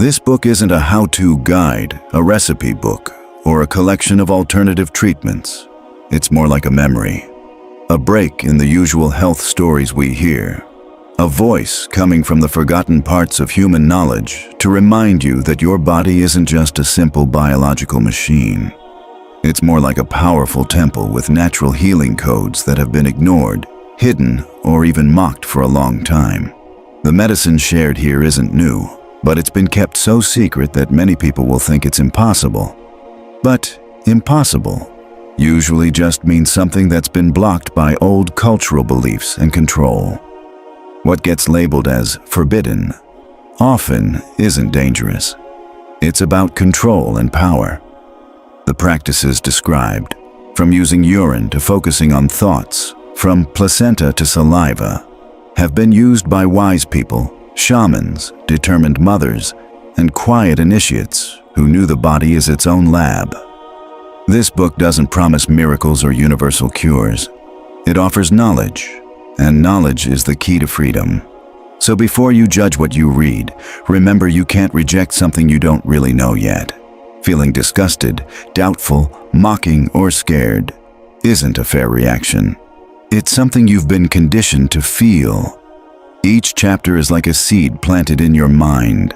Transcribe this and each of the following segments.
This book isn't a how-to guide, a recipe book, or a collection of alternative treatments. It's more like a memory, a break in the usual health stories we hear, a voice coming from the forgotten parts of human knowledge to remind you that your body isn't just a simple biological machine. It's more like a powerful temple with natural healing codes that have been ignored, hidden, or even mocked for a long time. The medicine shared here isn't new, but it's been kept so secret that many people will think it's impossible. But impossible usually just means something that's been blocked by old cultural beliefs and control. What gets labeled as forbidden often isn't dangerous. It's about control and power. The practices described, from using urine to focusing on thoughts, from placenta to saliva, have been used by wise people, shamans, determined mothers, and quiet initiates who knew the body is its own lab. This book doesn't promise miracles or universal cures. It offers knowledge, and knowledge is the key to freedom. So before you judge what you read, remember you can't reject something you don't really know yet. Feeling disgusted, doubtful, mocking, or scared isn't a fair reaction. It's something you've been conditioned to feel. Each chapter is like a seed planted in your mind.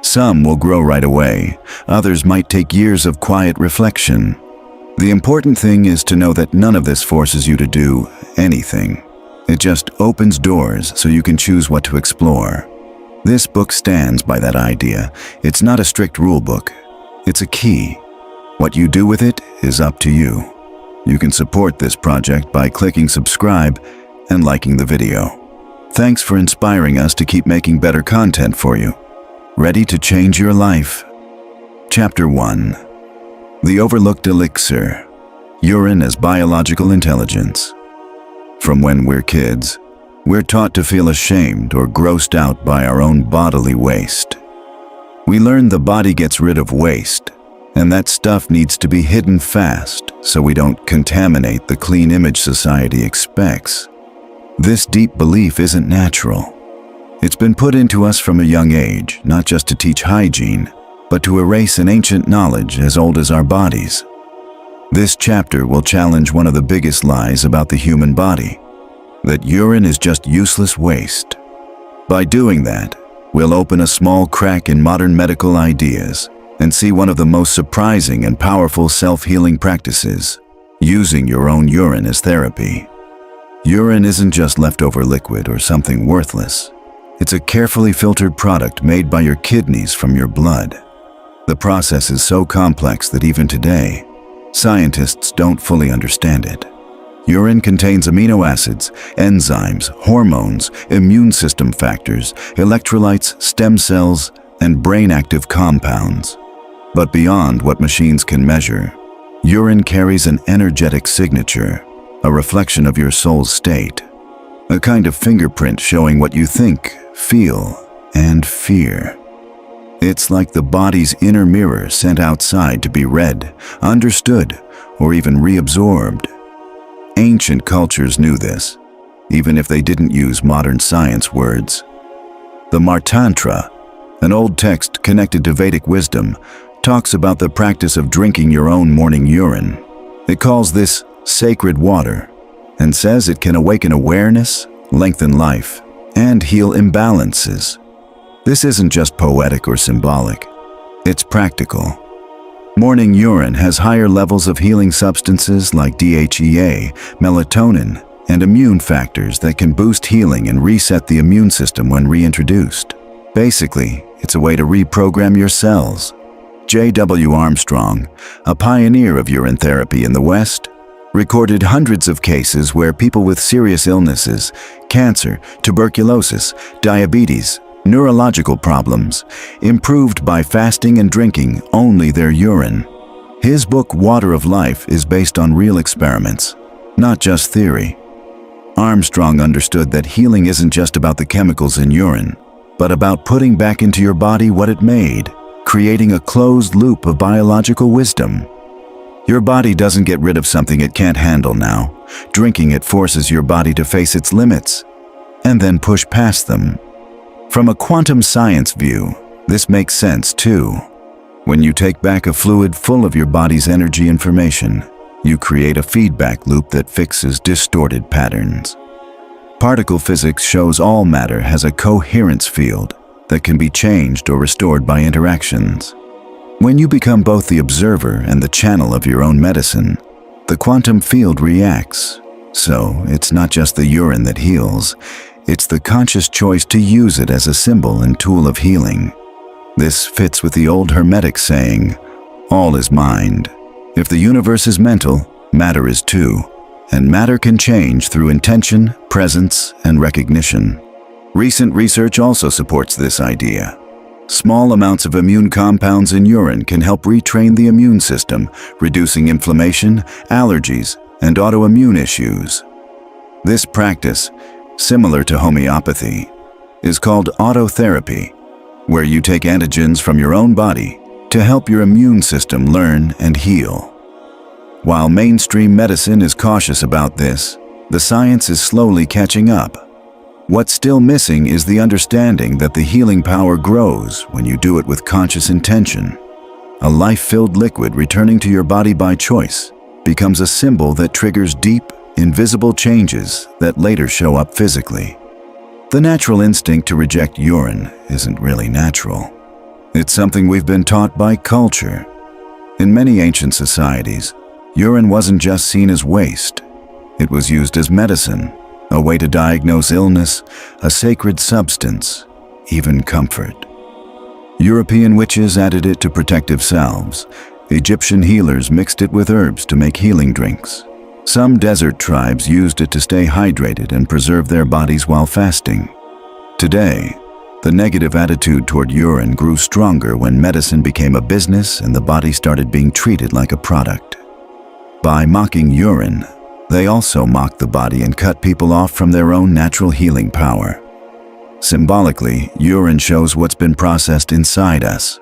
Some will grow right away. Others might take years of quiet reflection. The important thing is to know that none of this forces you to do anything. It just opens doors so you can choose what to explore. This book stands by that idea. It's not a strict rule book. It's a key. What you do with it is up to you. You can support this project by clicking subscribe and liking the video. Thanks for inspiring us to keep making better content for you. Ready to change your life? Chapter 1. The Overlooked Elixir. Urine as Biological Intelligence. From when we're kids, we're taught to feel ashamed or grossed out by our own bodily waste. We learn the body gets rid of waste, and that stuff needs to be hidden fast so we don't contaminate the clean image society expects. This deep belief isn't natural. It's been put into us from a young age, not just to teach hygiene, but to erase an ancient knowledge as old as our bodies. This chapter will challenge one of the biggest lies about the human body, that urine is just useless waste. By doing that, we'll open a small crack in modern medical ideas and see one of the most surprising and powerful self-healing practices, using your own urine as therapy. Urine isn't just leftover liquid or something worthless. It's a carefully filtered product made by your kidneys from your blood. The process is so complex that even today, scientists don't fully understand it. Urine contains amino acids, enzymes, hormones, immune system factors, electrolytes, stem cells, and brain-active compounds. But beyond what machines can measure, urine carries an energetic signature, a reflection of your soul's state, a kind of fingerprint showing what you think, feel, and fear. It's like the body's inner mirror sent outside to be read, understood, or even reabsorbed. Ancient cultures knew this, even if they didn't use modern science words. The Martantra, an old text connected to Vedic wisdom, talks about the practice of drinking your own morning urine. It calls this sacred water and says it can awaken awareness, lengthen life, and heal imbalances. This isn't just poetic or symbolic. It's practical. Morning urine has higher levels of healing substances like DHEA, melatonin, and immune factors that can boost healing and reset the immune system when reintroduced. Basically, it's a way to reprogram your cells. J.W. Armstrong, a pioneer of urine therapy in the West, recorded hundreds of cases where people with serious illnesses, cancer, tuberculosis, diabetes, neurological problems, improved by fasting and drinking only their urine. His book, Water of Life, is based on real experiments, not just theory. Armstrong understood that healing isn't just about the chemicals in urine, but about putting back into your body what it made, creating a closed loop of biological wisdom. Your body doesn't get rid of something it can't handle now. Drinking it forces your body to face its limits, and then push past them. From a quantum science view, This makes sense too. When you take back a fluid full of your body's energy information, you create a feedback loop that fixes distorted patterns. Particle physics shows all matter has a coherence field that can be changed or restored by interactions. When you become both the observer and the channel of your own medicine, the quantum field reacts. So it's not just the urine that heals, it's the conscious choice to use it as a symbol and tool of healing. This fits with the old Hermetic saying, all is mind. If the universe is mental, matter is too, and matter can change through intention, presence, and recognition. Recent research also supports this idea. Small amounts of immune compounds in urine can help retrain the immune system, reducing inflammation, allergies, and autoimmune issues. This practice, similar to homeopathy, is called autotherapy, where you take antigens from your own body to help your immune system learn and heal. While mainstream medicine is cautious about this, the science is slowly catching up. What's still missing is the understanding that the healing power grows when you do it with conscious intention. A life-filled liquid returning to your body by choice becomes a symbol that triggers deep, invisible changes that later show up physically. The natural instinct to reject urine isn't really natural. It's something we've been taught by culture. In many ancient societies, urine wasn't just seen as waste. It was used as medicine, a way to diagnose illness, a sacred substance, even comfort. European witches added it to protective salves. Egyptian healers mixed it with herbs to make healing drinks. Some desert tribes used it to stay hydrated and preserve their bodies while fasting. Today, the negative attitude toward urine grew stronger when medicine became a business and the body started being treated like a product. By mocking urine, they also mocked the body and cut people off from their own natural healing power. Symbolically, urine shows what's been processed inside us.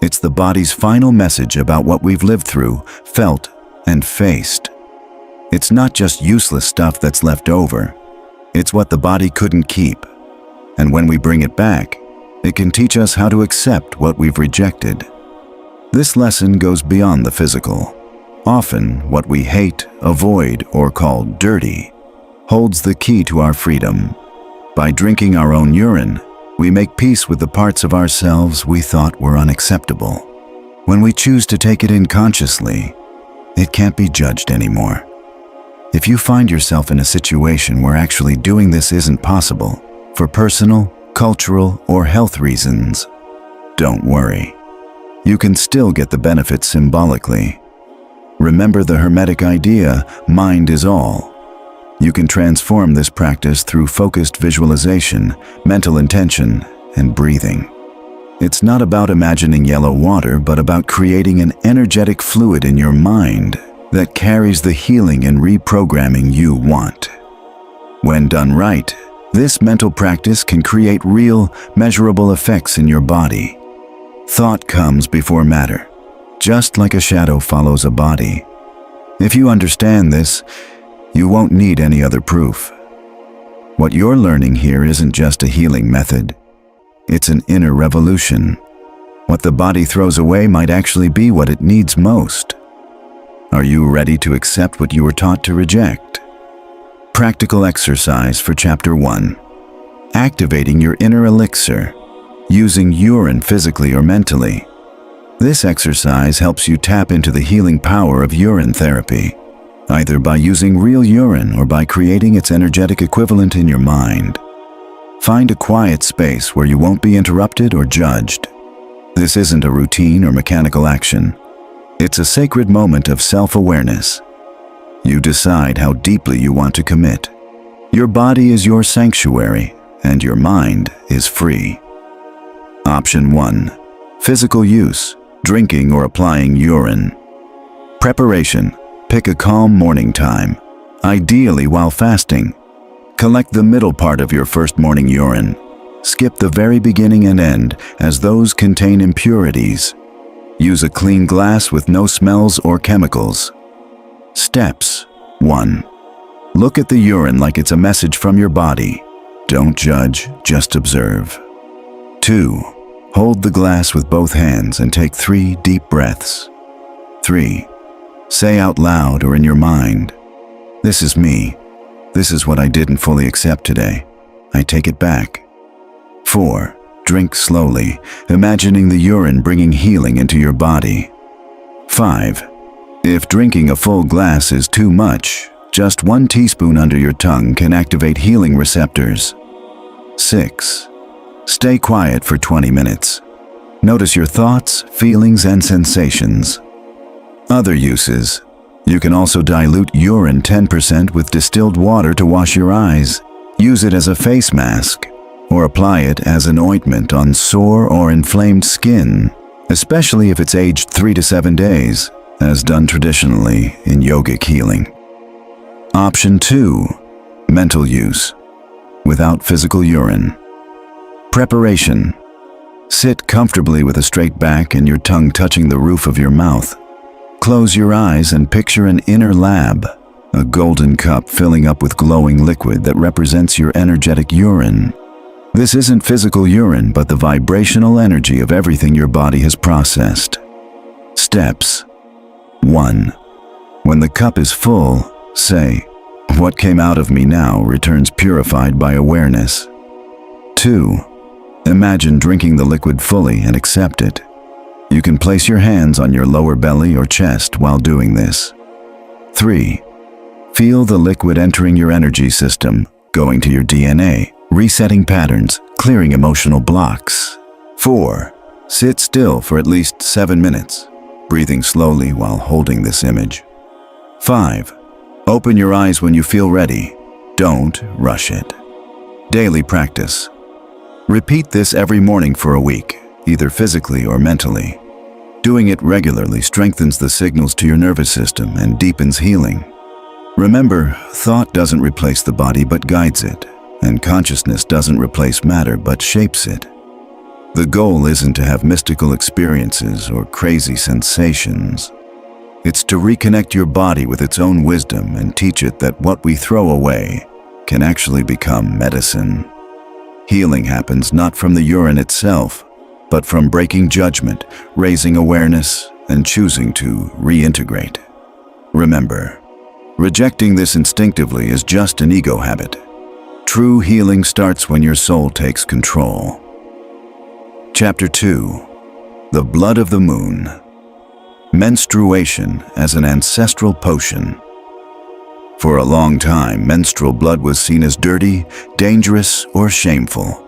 It's the body's final message about what we've lived through, felt, and faced. It's not just useless stuff that's left over. It's what the body couldn't keep. And when we bring it back, it can teach us how to accept what we've rejected. This lesson goes beyond the physical. Often, what we hate, avoid, or call dirty holds the key to our freedom. By drinking our own urine, we make peace with the parts of ourselves we thought were unacceptable. When we choose to take it in consciously, it can't be judged anymore. If you find yourself in a situation where actually doing this isn't possible, for personal, cultural, or health reasons, don't worry. You can still get the benefits symbolically. Remember the Hermetic idea, mind is all. You can transform this practice through focused visualization, mental intention, and breathing. It's not about imagining yellow water, but about creating an energetic fluid in your mind that carries the healing and reprogramming you want. When done right, this mental practice can create real, measurable effects in your body. Thought comes before matter, just like a shadow follows a body. If you understand this, you won't need any other proof. What you're learning here isn't just a healing method. It's an inner revolution. What the body throws away might actually be what it needs most. Are you ready to accept what you were taught to reject? Practical exercise for Chapter 1. Activating your inner elixir, using urine physically or mentally. This exercise helps you tap into the healing power of urine therapy, either by using real urine or by creating its energetic equivalent in your mind. Find a quiet space where you won't be interrupted or judged. This isn't a routine or mechanical action. It's a sacred moment of self-awareness. You decide how deeply you want to commit. Your body is your sanctuary, and your mind is free. Option 1. Physical use, drinking or applying urine. Preparation. Pick a calm morning time, ideally while fasting. Collect the middle part of your first morning urine. Skip the very beginning and end, as those contain impurities. Use a clean glass with no smells or chemicals. Steps. 1. Look at the urine like it's a message from your body. Don't judge, just observe. 2. Hold the glass with both hands and take 3 deep breaths. 3. Say out loud or in your mind, "This is me. This is what I didn't fully accept today. I take it back." 4. Drink slowly, imagining the urine bringing healing into your body. 5. If drinking a full glass is too much, just 1 teaspoon under your tongue can activate healing receptors. 6. Stay quiet for 20 minutes. Notice your thoughts, feelings, and sensations. Other uses. You can also dilute urine 10% with distilled water to wash your eyes. Use it as a face mask, or apply it as an ointment on sore or inflamed skin, especially if it's aged 3 to 7 days, as done traditionally in yogic healing. Option 2. Mental use, without physical urine. Preparation. Sit comfortably with a straight back and your tongue touching the roof of your mouth. Close your eyes and picture an inner lab, a golden cup filling up with glowing liquid that represents your energetic urine. This isn't physical urine, but the vibrational energy of everything your body has processed. Steps. 1. When the cup is full, say, "What came out of me now returns purified by awareness." 2. Imagine drinking the liquid fully and accept it. You can place your hands on your lower belly or chest while doing this. 3. Feel the liquid entering your energy system, going to your DNA, resetting patterns, clearing emotional blocks. 4. Sit still for at least 7 minutes, breathing slowly while holding this image. 5. Open your eyes when you feel ready. Don't rush it. Daily practice. Repeat this every morning for a week, either physically or mentally. Doing it regularly strengthens the signals to your nervous system and deepens healing. Remember, thought doesn't replace the body but guides it, and consciousness doesn't replace matter but shapes it. The goal isn't to have mystical experiences or crazy sensations. It's to reconnect your body with its own wisdom and teach it that what we throw away can actually become medicine. Healing happens not from the urine itself, but from breaking judgment, raising awareness, and choosing to reintegrate. Remember, rejecting this instinctively is just an ego habit. True healing starts when your soul takes control. Chapter 2. The Blood of the Moon. Menstruation as an ancestral potion. For a long time, menstrual blood was seen as dirty, dangerous, or shameful.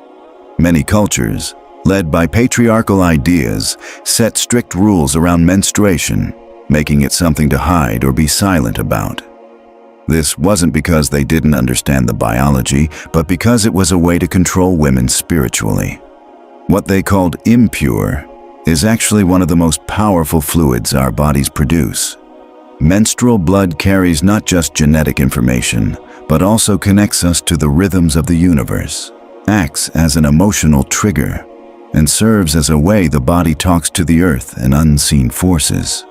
Many cultures, led by patriarchal ideas, set strict rules around menstruation, making it something to hide or be silent about. This wasn't because they didn't understand the biology, but because it was a way to control women spiritually. What they called impure is actually one of the most powerful fluids our bodies produce. Menstrual blood carries not just genetic information, but also connects us to the rhythms of the universe, acts as an emotional trigger, and serves as a way the body talks to the earth and unseen forces.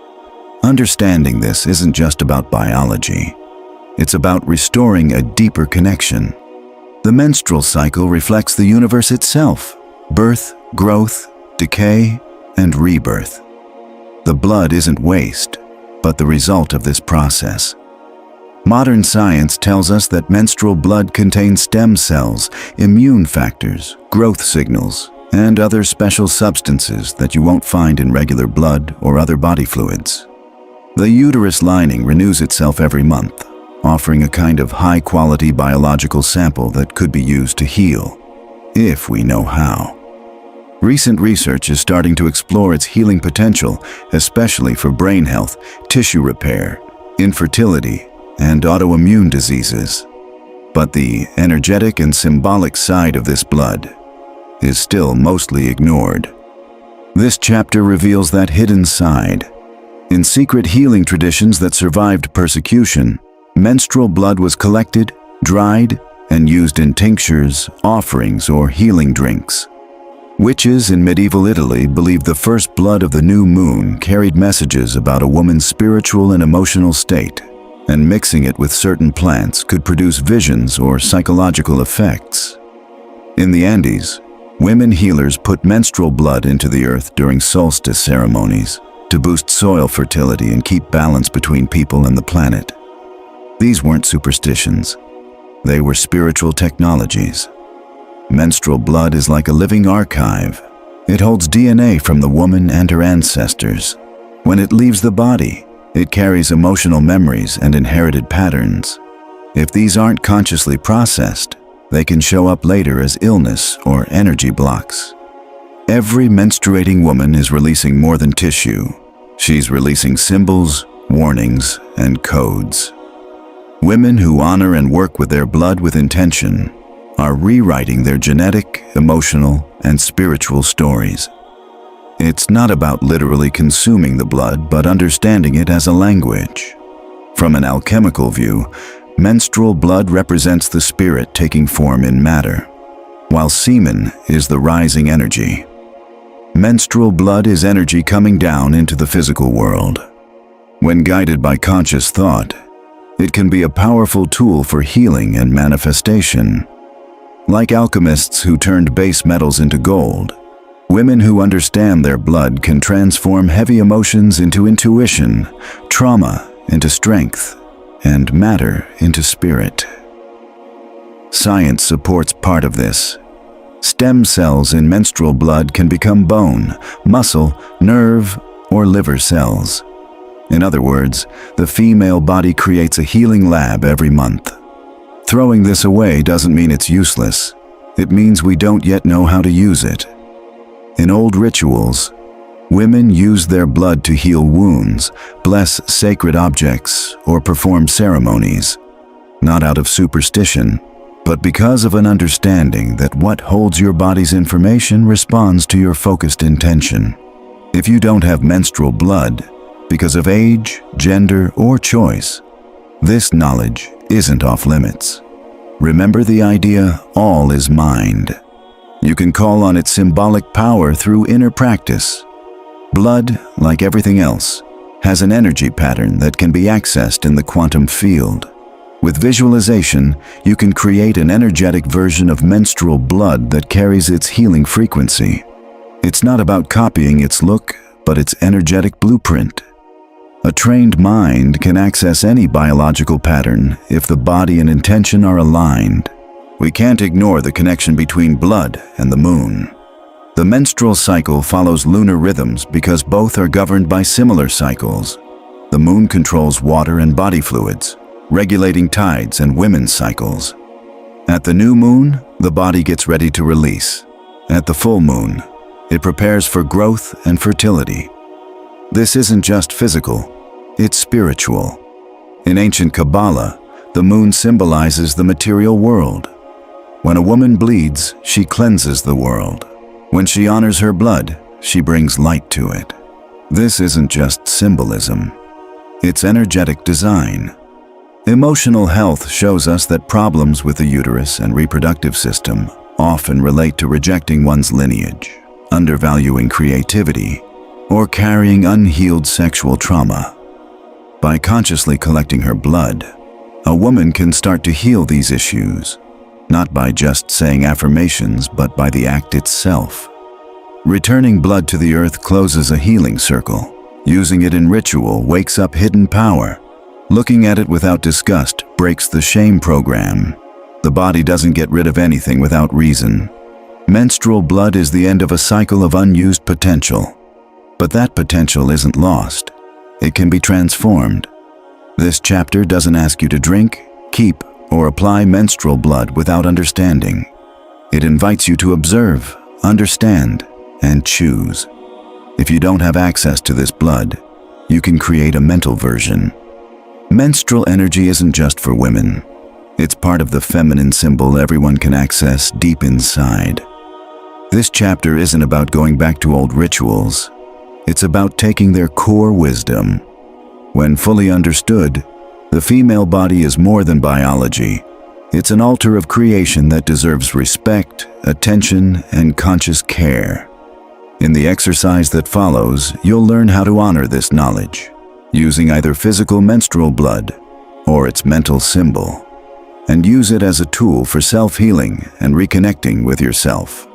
Understanding this isn't just about biology. It's about restoring a deeper connection. The menstrual cycle reflects the universe itself: birth, growth, decay, and rebirth. The blood isn't waste, but the result of this process. Modern science tells us that menstrual blood contains stem cells, immune factors, growth signals, and other special substances that you won't find in regular blood or other body fluids. The uterus lining renews itself every month, offering a kind of high-quality biological sample that could be used to heal, if we know how. Recent research is starting to explore its healing potential, especially for brain health, tissue repair, infertility, and autoimmune diseases. But the energetic and symbolic side of this blood is still mostly ignored. This chapter reveals that hidden side. In secret healing traditions that survived persecution, menstrual blood was collected, dried, and used in tinctures, offerings, or healing drinks. Witches in medieval Italy believed the first blood of the new moon carried messages about a woman's spiritual and emotional state, and mixing it with certain plants could produce visions or psychological effects. In the Andes, Women healers put menstrual blood into the earth during solstice ceremonies to boost soil fertility and keep balance between people and the planet. These weren't superstitions. They were spiritual technologies. Menstrual blood is like a living archive. It holds DNA from the woman and her ancestors. When it leaves the body, it carries emotional memories and inherited patterns. If these aren't consciously processed, they can show up later as illness or energy blocks. Every menstruating woman is releasing more than tissue. She's releasing symbols, warnings, and codes. Women who honor and work with their blood with intention are rewriting their genetic, emotional, and spiritual stories. It's not about literally consuming the blood, but understanding it as a language. From an alchemical view, menstrual blood represents the spirit taking form in matter, while semen is the rising energy. Menstrual blood is energy coming down into the physical world. When guided by conscious thought, it can be a powerful tool for healing and manifestation. Like alchemists who turned base metals into gold, women who understand their blood can transform heavy emotions into intuition, trauma into strength, and matter into spirit. Science supports part of this. Stem cells in menstrual blood can become bone, muscle, nerve, or liver cells. In other words, the female body creates a healing lab every month. Throwing this away doesn't mean it's useless. It means we don't yet know how to use it. In old rituals, women used their blood to heal wounds, bless sacred objects, or perform ceremonies, not out of superstition, but because of an understanding that what holds your body's information responds to your focused intention. If you don't have menstrual blood, because of age, gender, or choice, this knowledge isn't off limits. Remember the idea, all is mind. You can call on its symbolic power through inner practice. Blood, like everything else, has an energy pattern that can be accessed in the quantum field. With visualization, you can create an energetic version of menstrual blood that carries its healing frequency. It's not about copying its look, but its energetic blueprint. A trained mind can access any biological pattern if the body and intention are aligned. We can't ignore the connection between blood and the moon. The menstrual cycle follows lunar rhythms because both are governed by similar cycles. The moon controls water and body fluids, regulating tides and women's cycles. At the new moon, the body gets ready to release. At the full moon, it prepares for growth and fertility. This isn't just physical, it's spiritual. In ancient Kabbalah, the moon symbolizes the material world. When a woman bleeds, she cleanses the world. When she honors her blood, she brings light to it. This isn't just symbolism, it's energetic design. Emotional health shows us that problems with the uterus and reproductive system often relate to rejecting one's lineage, undervaluing creativity, or carrying unhealed sexual trauma. By consciously collecting her blood, a woman can start to heal these issues, not by just saying affirmations, but by the act itself. Returning blood to the earth closes a healing circle. Using it in ritual wakes up hidden power. Looking at it without disgust breaks the shame program. The body doesn't get rid of anything without reason. Menstrual blood is the end of a cycle of unused potential. But that potential isn't lost. It can be transformed. This chapter doesn't ask you to drink, keep, or apply menstrual blood without understanding. It invites you to observe, understand, and choose. If you don't have access to this blood, you can create a mental version. Menstrual energy isn't just for women. It's part of the feminine symbol everyone can access deep inside. This chapter isn't about going back to old rituals. It's about taking their core wisdom. When fully understood, the female body is more than biology. It's an altar of creation that deserves respect, attention, and conscious care. In the exercise that follows, you'll learn how to honor this knowledge, using either physical menstrual blood or its mental symbol, and use it as a tool for self-healing and reconnecting with yourself.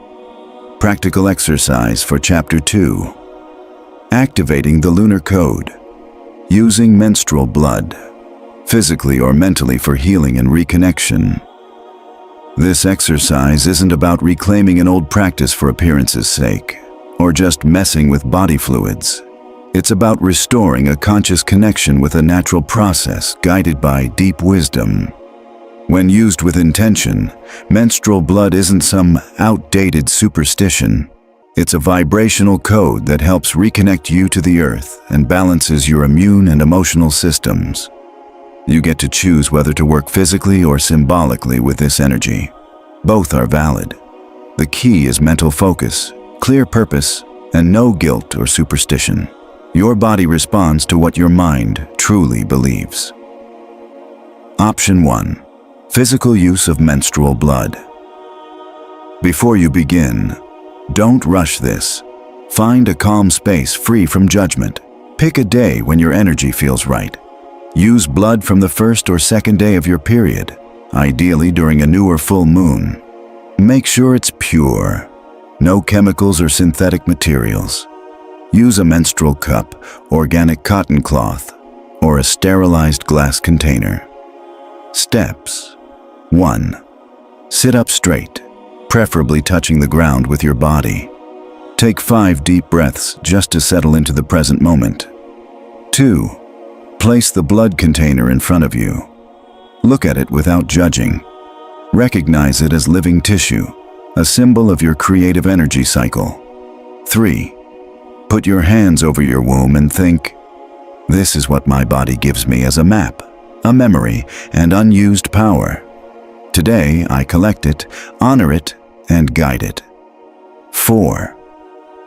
Practical exercise for Chapter 2. Activating the lunar code. Using menstrual blood, physically or mentally, for healing and reconnection. This exercise isn't about reclaiming an old practice for appearance's sake, or just messing with body fluids. It's about restoring a conscious connection with a natural process guided by deep wisdom. When used with intention, menstrual blood isn't some outdated superstition. It's a vibrational code that helps reconnect you to the earth and balances your immune and emotional systems. You get to choose whether to work physically or symbolically with this energy. Both are valid. The key is mental focus, clear purpose, and no guilt or superstition. Your body responds to what your mind truly believes. Option 1. Physical use of menstrual blood. Before you begin, don't rush this. Find a calm space free from judgment. Pick a day when your energy feels right. Use blood from the first or second day of your period, ideally during a new or full moon. Make sure it's pure. No chemicals or synthetic materials. Use a menstrual cup, organic cotton cloth, or a sterilized glass container. Steps. 1. Sit up straight, preferably touching the ground with your body. Take 5 deep breaths just to settle into the present moment. 2. Place the blood container in front of you. Look at it without judging. Recognize it as living tissue, a symbol of your creative energy cycle. 3. Put your hands over your womb and think, this is what my body gives me as a map, a memory, and unused power. Today, I collect it, honor it, and guide it. 4.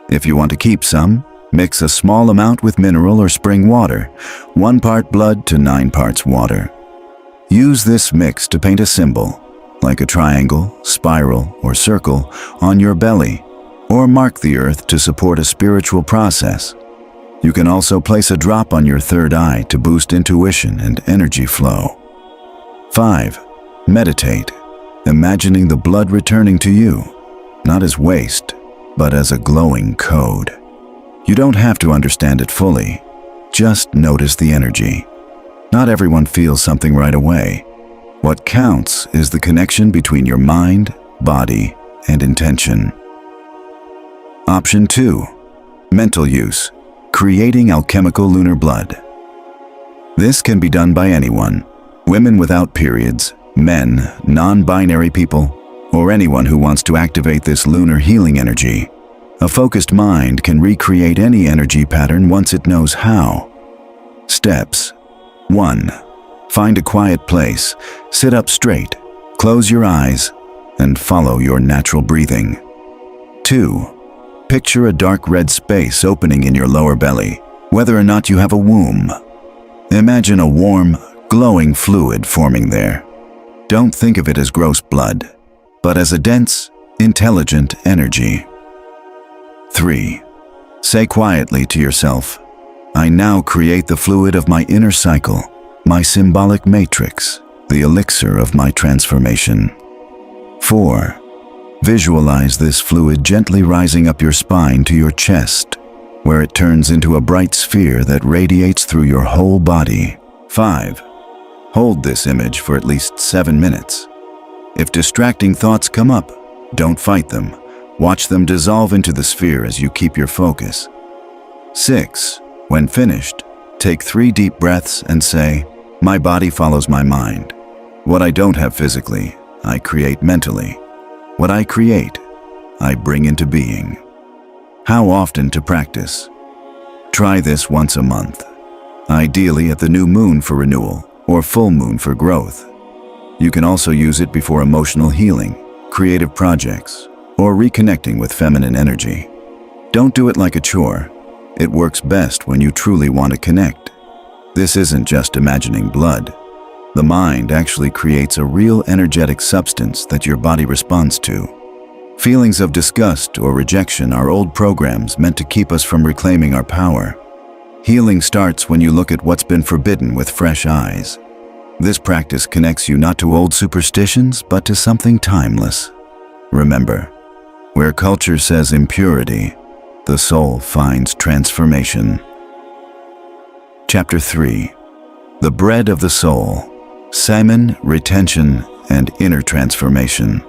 If you want to keep some, mix a small amount with mineral or spring water, 1 part blood to 9 parts water. Use this mix to paint a symbol, like a triangle, spiral, or circle, on your belly, or mark the earth to support a spiritual process. You can also place a drop on your third eye to boost intuition and energy flow. 5. Meditate, imagining the blood returning to you, not as waste, but as a glowing code. You don't have to understand it fully. Just notice the energy. Not everyone feels something right away. What counts is the connection between your mind, body, and intention. Option 2. Mental use. Creating alchemical lunar blood. This can be done by anyone. Women without periods, men, non-binary people, or anyone who wants to activate this lunar healing energy. A focused mind can recreate any energy pattern once it knows how. Steps. 1. Find a quiet place, sit up straight, close your eyes, and follow your natural breathing. 2. Picture a dark red space opening in your lower belly, whether or not you have a womb. Imagine a warm, glowing fluid forming there. Don't think of it as gross blood, but as a dense, intelligent energy. 3. Say quietly to yourself, I now create the fluid of my inner cycle, my symbolic matrix, the elixir of my transformation. 4. Visualize this fluid gently rising up your spine to your chest, where it turns into a bright sphere that radiates through your whole body. 5. Hold this image for at least 7 minutes. If distracting thoughts come up, don't fight them. Watch them dissolve into the sphere as you keep your focus. 6. When finished, take 3 deep breaths and say, my body follows my mind. What I don't have physically, I create mentally. What I create, I bring into being. How often to practice? Try this once a month, ideally at the new moon for renewal or full moon for growth. You can also use it before emotional healing, creative projects, or reconnecting with feminine energy. Don't do it like a chore. It works best when you truly want to connect. This isn't just imagining blood. The mind actually creates a real energetic substance that your body responds to. Feelings of disgust or rejection are old programs meant to keep us from reclaiming our power. Healing starts when you look at what's been forbidden with fresh eyes. This practice connects you not to old superstitions, but to something timeless. Remember, Where culture says impurity, the soul finds transformation. Chapter 3. The Bread of the Soul: Semen, Retention, and Inner Transformation.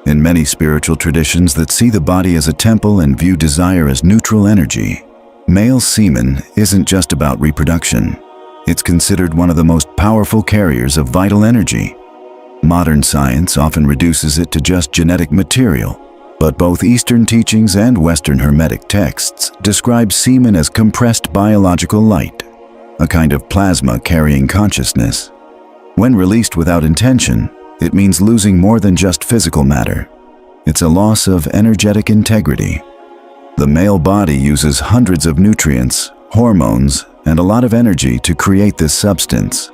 In many spiritual traditions that see the body as a temple and view desire as neutral energy, male semen isn't just about reproduction. It's considered one of the most powerful carriers of vital energy. Modern science often reduces it to just genetic material, but both Eastern teachings and Western Hermetic texts describe semen as compressed biological light, a kind of plasma carrying consciousness. When released without intention, it means losing more than just physical matter. It's a loss of energetic integrity. The male body uses hundreds of nutrients, hormones, and a lot of energy to create this substance.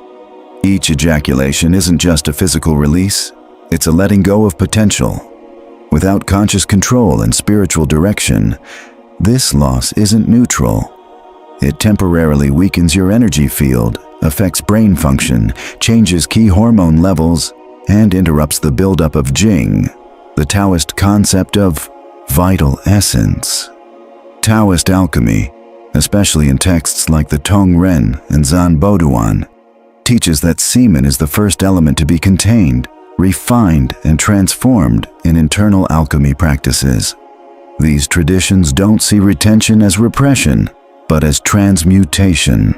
Each ejaculation isn't just a physical release, it's a letting go of potential. Without conscious control and spiritual direction, this loss isn't neutral. It temporarily weakens your energy field, affects brain function, changes key hormone levels, and interrupts the buildup of Jing, the Taoist concept of vital essence. Taoist alchemy, especially in texts like the Tong Ren and Zan Boduan, teaches that semen is the first element to be contained, refined, and transformed in internal alchemy practices. These traditions don't see retention as repression, but as transmutation,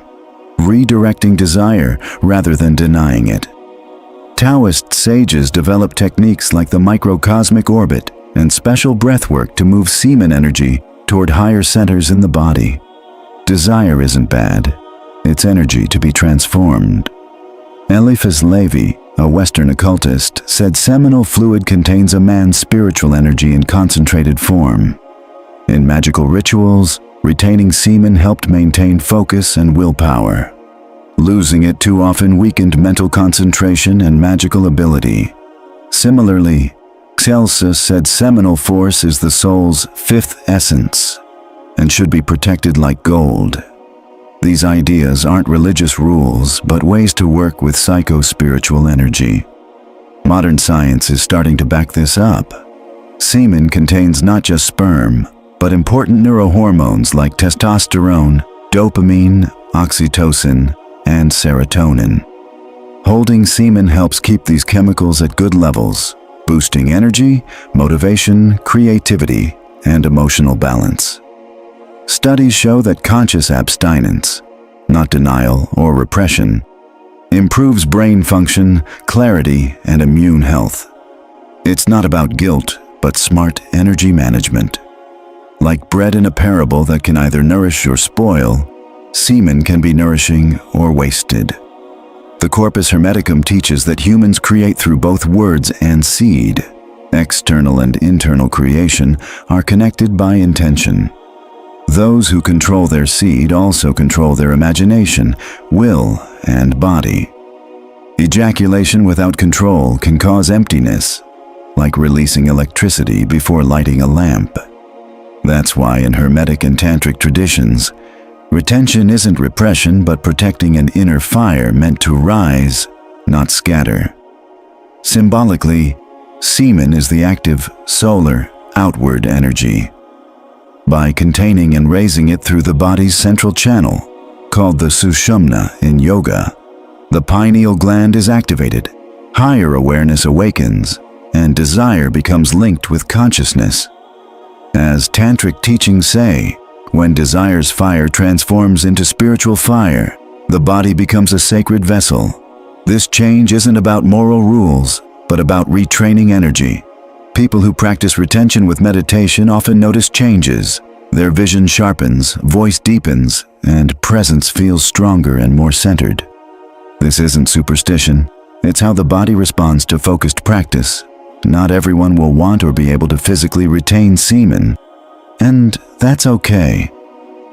redirecting desire rather than denying it. Taoist sages develop techniques like the microcosmic orbit and special breathwork to move semen energy toward higher centers in the body. Desire isn't bad, it's energy to be transformed. Eliphas Levi, a Western occultist, said seminal fluid contains a man's spiritual energy in concentrated form. In magical rituals, retaining semen helped maintain focus and willpower. Losing it too often weakened mental concentration and magical ability. Similarly, Celsus said seminal force is the soul's fifth essence and should be protected like gold. These ideas aren't religious rules, but ways to work with psycho-spiritual energy. Modern science is starting to back this up. Semen contains not just sperm, but important neurohormones like testosterone, dopamine, oxytocin, and serotonin. Holding semen helps keep these chemicals at good levels, boosting energy, motivation, creativity, and emotional balance. Studies show that conscious abstinence, not denial or repression, improves brain function, clarity, and immune health. It's not about guilt, but smart energy management. Like bread in a parable that can either nourish or spoil, semen can be nourishing or wasted. The Corpus Hermeticum teaches that humans create through both words and seed. External and internal creation are connected by intention. Those who control their seed also control their imagination, will, and body. Ejaculation without control can cause emptiness, like releasing electricity before lighting a lamp. That's why in Hermetic and Tantric traditions, retention isn't repression but protecting an inner fire meant to rise, not scatter. Symbolically, semen is the active, solar, outward energy. By containing and raising it through the body's central channel, called the Sushumna in yoga, the pineal gland is activated, higher awareness awakens, and desire becomes linked with consciousness. As Tantric teachings say, when desire's fire transforms into spiritual fire, the body becomes a sacred vessel. This change isn't about moral rules, but about retraining energy. People who practice retention with meditation often notice changes. Their vision sharpens, voice deepens, and presence feels stronger and more centered. This isn't superstition. It's how the body responds to focused practice. Not everyone will want or be able to physically retain semen, and that's okay.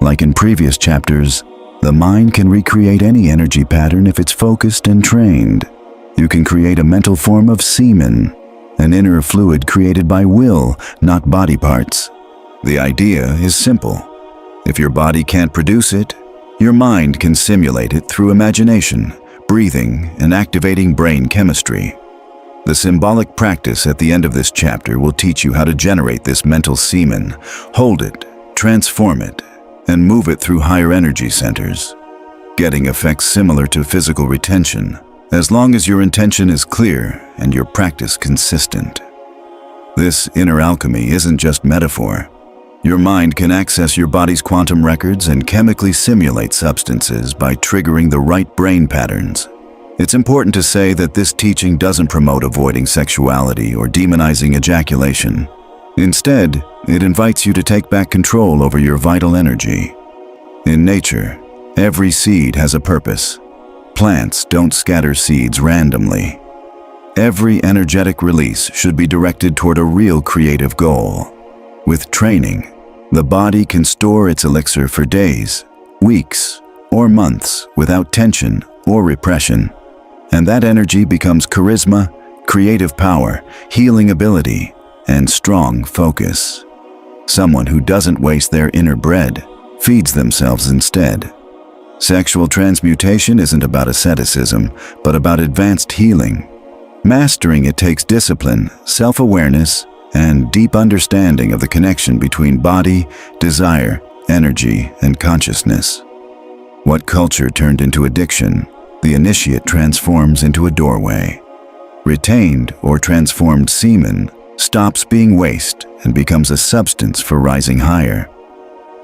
Like in previous chapters, the mind can recreate any energy pattern if it's focused and trained. You can create a mental form of semen, an inner fluid created by will, not body parts. The idea is simple. If your body can't produce it, your mind can simulate it through imagination, breathing, and activating brain chemistry. The symbolic practice at the end of this chapter will teach you how to generate this mental semen, hold it, transform it, and move it through higher energy centers, getting effects similar to physical retention, as long as your intention is clear and your practice consistent. This inner alchemy isn't just metaphor. Your mind can access your body's quantum records and chemically simulate substances by triggering the right brain patterns. It's important to say that this teaching doesn't promote avoiding sexuality or demonizing ejaculation. Instead, it invites you to take back control over your vital energy. In nature, every seed has a purpose. Plants don't scatter seeds randomly. Every energetic release should be directed toward a real creative goal. With training, the body can store its elixir for days, weeks, or months without tension or repression. And that energy becomes charisma, creative power, healing ability, and strong focus. Someone who doesn't waste their inner bread feeds themselves instead. Sexual transmutation isn't about asceticism, but about advanced healing. Mastering it takes discipline, self-awareness, and deep understanding of the connection between body, desire, energy, and consciousness. What culture turned into addiction, the initiate transforms into a doorway. Retained or transformed semen stops being waste and becomes a substance for rising higher.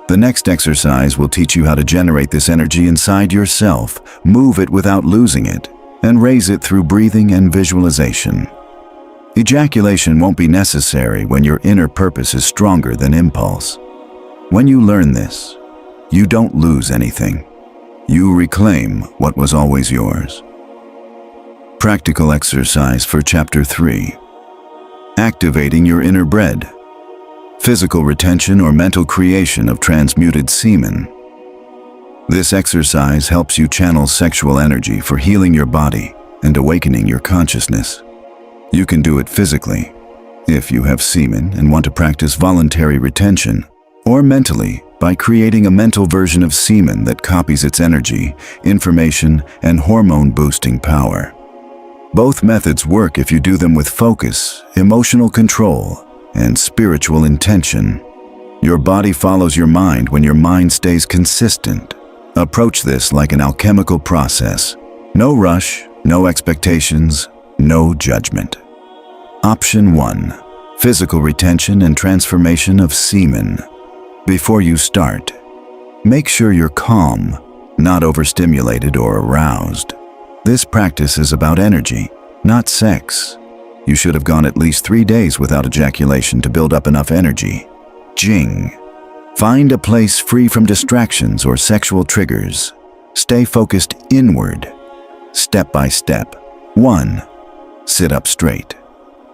The next exercise will teach you how to generate this energy inside yourself, move it without losing it, and raise it through breathing and visualization. Ejaculation won't be necessary when your inner purpose is stronger than impulse. When you learn this, you don't lose anything. You reclaim what was always yours. Practical exercise for Chapter 3. Activating your inner bread. Physical retention or mental creation of transmuted semen. This exercise helps you channel sexual energy for healing your body and awakening your consciousness. You can do it physically, if you have semen and want to practice voluntary retention, or mentally by creating a mental version of semen that copies its energy, information, and hormone-boosting power. Both methods work if you do them with focus, emotional control, and spiritual intention. Your body follows your mind when your mind stays consistent. Approach this like an alchemical process. No rush, no expectations, no judgment. Option 1. Physical retention and transformation of semen. Before you start, make sure you're calm, not overstimulated or aroused. This practice is about energy, not sex. You should have gone at least 3 days without ejaculation to build up enough energy. Jing. Find a place free from distractions or sexual triggers. Stay focused inward. Step by step. 1. Sit up straight.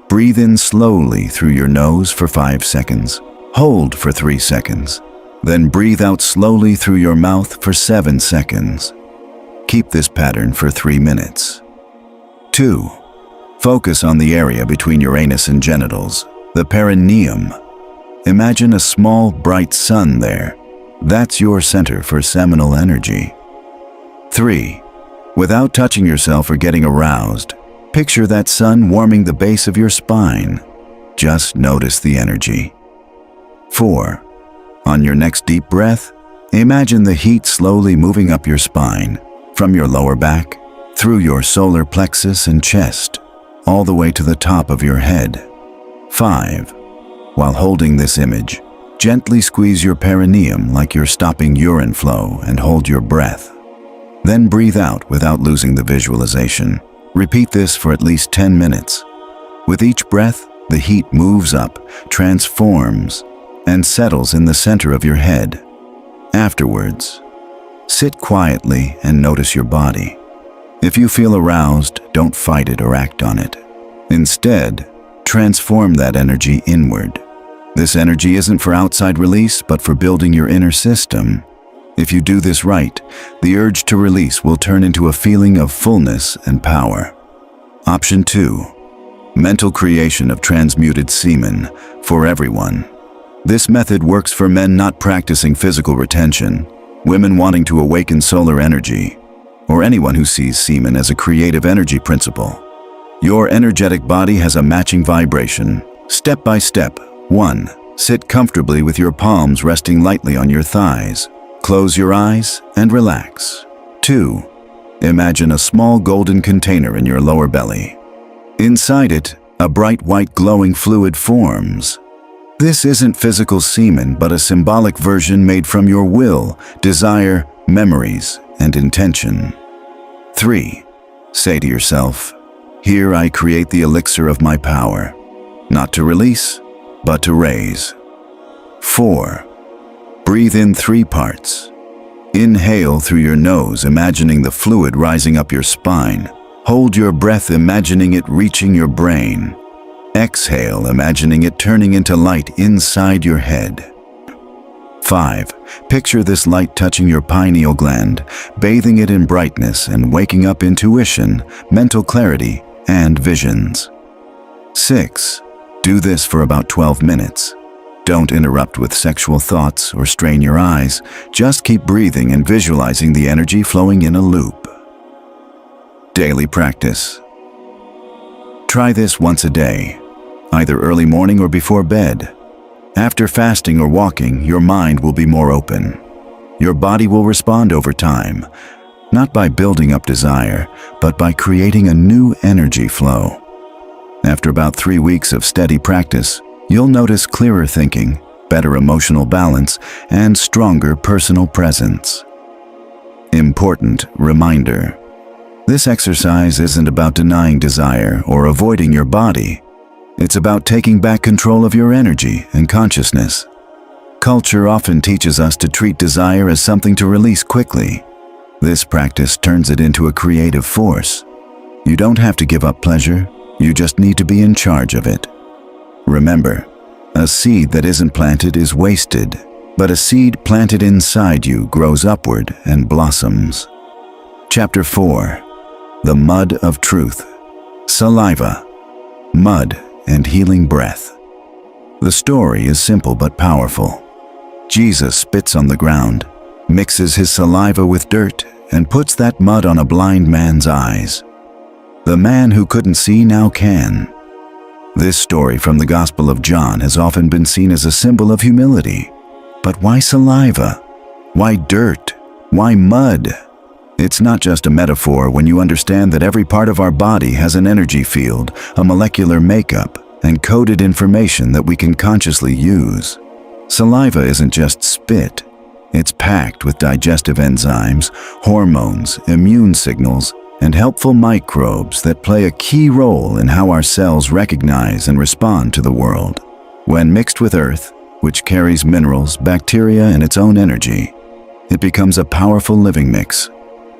Breathe in slowly through your nose for 5 seconds. Hold for 3 seconds. Then breathe out slowly through your mouth for 7 seconds. Keep this pattern for 3 minutes. 2. Focus on the area between your anus and genitals, the perineum. Imagine a small, bright sun there. That's your center for seminal energy. 3. Without touching yourself or getting aroused, picture that sun warming the base of your spine. Just notice the energy. 4. On your next deep breath, imagine the heat slowly moving up your spine, from your lower back, through your solar plexus and chest, all the way to the top of your head. 5. While holding this image, gently squeeze your perineum like you're stopping urine flow and hold your breath. Then breathe out without losing the visualization. Repeat this for at least 10 minutes. With each breath, the heat moves up, transforms, and settles in the center of your head. Afterwards, sit quietly and notice your body. If you feel aroused, don't fight it or act on it. Instead, transform that energy inward. This energy isn't for outside release, but for building your inner system. If you do this right, the urge to release will turn into a feeling of fullness and power. Option 2. Mental creation of transmuted semen for everyone. This method works for men not practicing physical retention, women wanting to awaken solar energy, or anyone who sees semen as a creative energy principle. Your energetic body has a matching vibration. Step by step. 1. Sit comfortably with your palms resting lightly on your thighs. Close your eyes and relax. 2. Imagine a small golden container in your lower belly. Inside it, a bright white glowing fluid forms. This isn't physical semen, but a symbolic version made from your will, desire, memories, and intention. 3. Say to yourself, "Here I create the elixir of my power, not to release, but to raise." 4. Breathe in 3 parts. Inhale through your nose, imagining the fluid rising up your spine. Hold your breath, imagining it reaching your brain. Exhale, imagining it turning into light inside your head. 5. Picture this light touching your pineal gland, bathing it in brightness and waking up intuition, mental clarity, and visions. 6. Do this for about 12 minutes. Don't interrupt with sexual thoughts or strain your eyes. Just keep breathing and visualizing the energy flowing in a loop. Daily practice. Try this once a day, either early morning or before bed. After fasting or walking, your mind will be more open. Your body will respond over time, not by building up desire, but by creating a new energy flow. After about 3 weeks of steady practice, you'll notice clearer thinking, better emotional balance, and stronger personal presence. Important reminder: this exercise isn't about denying desire or avoiding your body. It's about taking back control of your energy and consciousness. Culture often teaches us to treat desire as something to release quickly. This practice turns it into a creative force. You don't have to give up pleasure, you just need to be in charge of it. Remember, a seed that isn't planted is wasted, but a seed planted inside you grows upward and blossoms. Chapter 4. The Mud of Truth. Saliva, mud, and healing breath. The story is simple but powerful. Jesus spits on the ground, mixes his saliva with dirt, and puts that mud on a blind man's eyes. The man who couldn't see now can. This story from the Gospel of John has often been seen as a symbol of humility. But why saliva? Why dirt? Why mud? It's not just a metaphor when you understand that every part of our body has an energy field, a molecular makeup, and coded information that we can consciously use. Saliva isn't just spit. It's packed with digestive enzymes, hormones, immune signals, and helpful microbes that play a key role in how our cells recognize and respond to the world. When mixed with earth, which carries minerals, bacteria, and its own energy, it becomes a powerful living mix.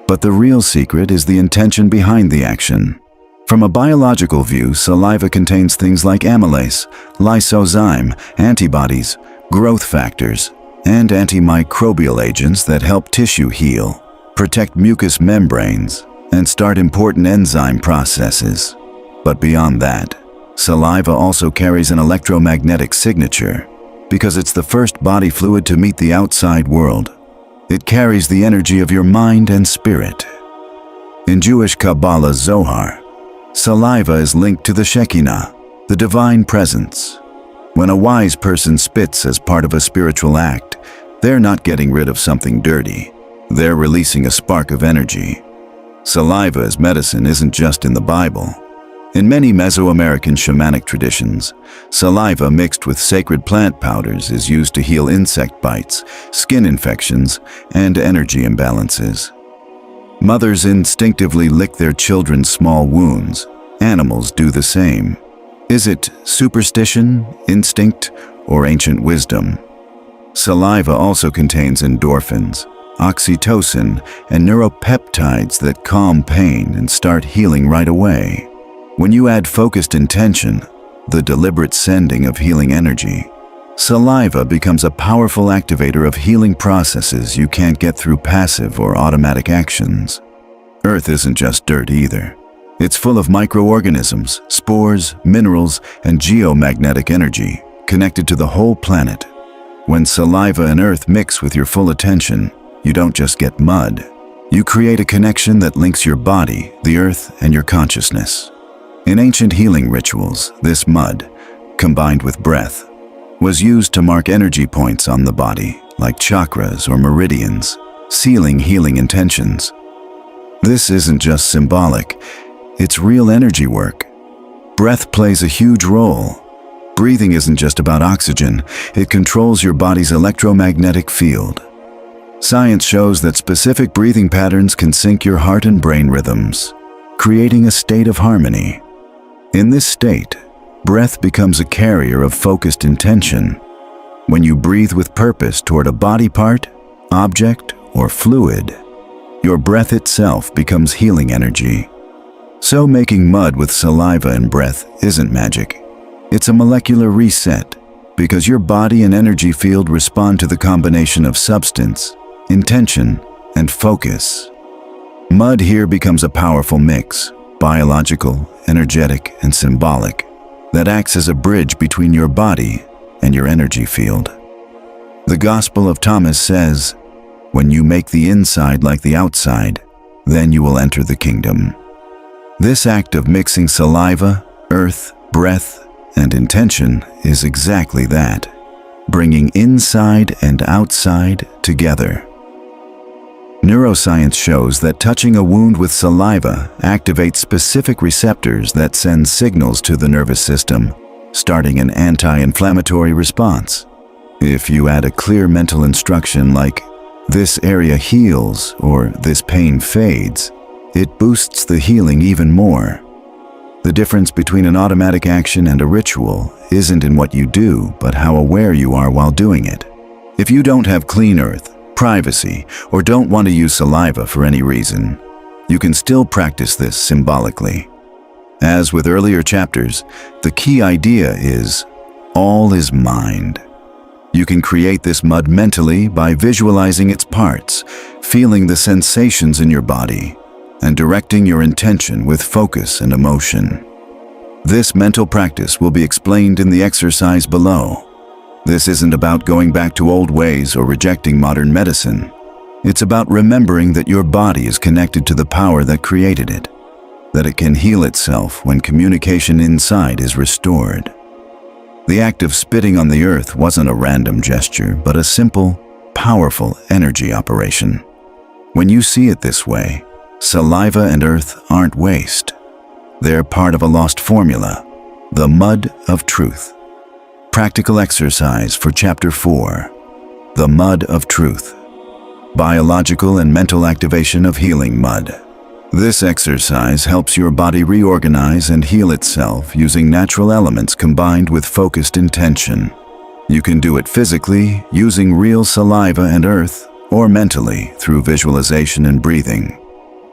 But the real secret is the intention behind the action. From a biological view, saliva contains things like amylase, lysozyme, antibodies, growth factors, and antimicrobial agents that help tissue heal, protect mucous membranes, and start important enzyme processes. But beyond that, saliva also carries an electromagnetic signature, because it's the first body fluid to meet the outside world. It carries the energy of your mind and spirit. In Jewish Kabbalah Zohar, saliva is linked to the Shekinah, the divine presence. When a wise person spits as part of a spiritual act, they're not getting rid of something dirty. They're releasing a spark of energy. Saliva as medicine isn't just in the Bible. In many Mesoamerican shamanic traditions, saliva mixed with sacred plant powders is used to heal insect bites, skin infections, and energy imbalances. Mothers instinctively lick their children's small wounds. Animals do the same. Is it superstition, instinct, or ancient wisdom? Saliva also contains endorphins, oxytocin, and neuropeptides that calm pain and start healing right away. When you add focused intention, the deliberate sending of healing energy, saliva becomes a powerful activator of healing processes you can't get through passive or automatic actions. Earth isn't just dirt either. It's full of microorganisms, spores, minerals, and geomagnetic energy connected to the whole planet. When saliva and earth mix with your full attention, you don't just get mud. You create a connection that links your body, the earth, and your consciousness. In ancient healing rituals, this mud, combined with breath, was used to mark energy points on the body, like chakras or meridians, sealing healing intentions. This isn't just symbolic, it's real energy work. Breath plays a huge role. Breathing isn't just about oxygen, it controls your body's electromagnetic field. Science shows that specific breathing patterns can sync your heart and brain rhythms, creating a state of harmony. In this state, breath becomes a carrier of focused intention. When you breathe with purpose toward a body part, object, or fluid, your breath itself becomes healing energy. So making mud with saliva and breath isn't magic. It's a molecular reset, because your body and energy field respond to the combination of substance, intention, and focus. Mud here becomes a powerful mix, biological, energetic, and symbolic, that acts as a bridge between your body and your energy field. The Gospel of Thomas says, "When you make the inside like the outside, then you will enter the kingdom." This act of mixing saliva, earth, breath, and intention is exactly that, bringing inside and outside together. Neuroscience shows that touching a wound with saliva activates specific receptors that send signals to the nervous system, starting an anti-inflammatory response. If you add a clear mental instruction like, "This area heals," or "This pain fades," it boosts the healing even more. The difference between an automatic action and a ritual isn't in what you do, but how aware you are while doing it. If you don't have clean earth, privacy, or don't want to use saliva for any reason, you can still practice this symbolically. As with earlier chapters, the key idea is, all is mind. You can create this mud mentally by visualizing its parts, feeling the sensations in your body, and directing your intention with focus and emotion. This mental practice will be explained in the exercise below. This isn't about going back to old ways or rejecting modern medicine. It's about remembering that your body is connected to the power that created it, that it can heal itself when communication inside is restored. The act of spitting on the earth wasn't a random gesture, but a simple, powerful energy operation. When you see it this way, saliva and earth aren't waste. They're part of a lost formula, the mud of truth. Practical exercise for Chapter 4, The Mud of Truth. Biological and mental activation of healing mud. This exercise helps your body reorganize and heal itself using natural elements combined with focused intention. You can do it physically, using real saliva and earth, or mentally through visualization and breathing.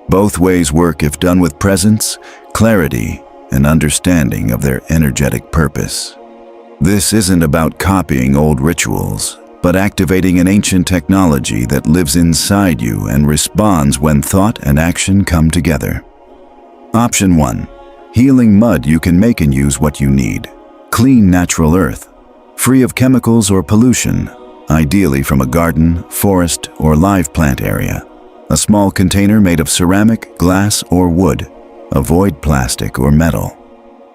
Both ways work if done with presence, clarity, and understanding of their energetic purpose. This isn't about copying old rituals, but activating an ancient technology that lives inside you and responds when thought and action come together. Option 1. Healing mud. You can make and use what you need. Clean natural earth, free of chemicals or pollution, ideally from a garden, forest, or live plant area. A small container made of ceramic, glass, or wood. Avoid plastic or metal.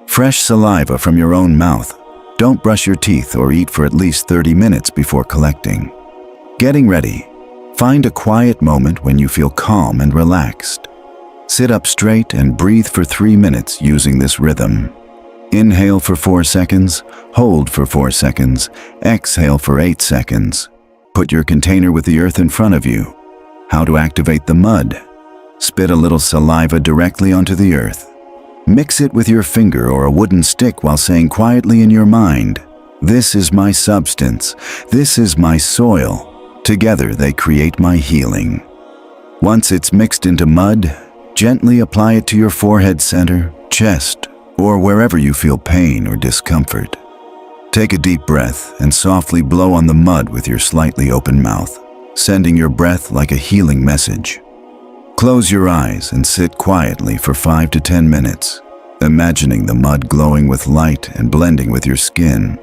Fresh saliva from your own mouth. Don't brush your teeth or eat for at least 30 minutes before collecting. Getting ready. Find a quiet moment when you feel calm and relaxed. Sit up straight and breathe for 3 minutes using this rhythm. Inhale for 4 seconds, hold for 4 seconds, exhale for 8 seconds. Put your container with the earth in front of you. How to activate the mud. Spit a little saliva directly onto the earth. Mix it with your finger or a wooden stick while saying quietly in your mind, "This is my substance. This is my soil. Together they create my healing." Once it's mixed into mud, gently apply it to your forehead center, chest, or wherever you feel pain or discomfort. Take a deep breath and softly blow on the mud with your slightly open mouth, sending your breath like a healing message. Close your eyes and sit quietly for 5 to 10 minutes, imagining the mud glowing with light and blending with your skin.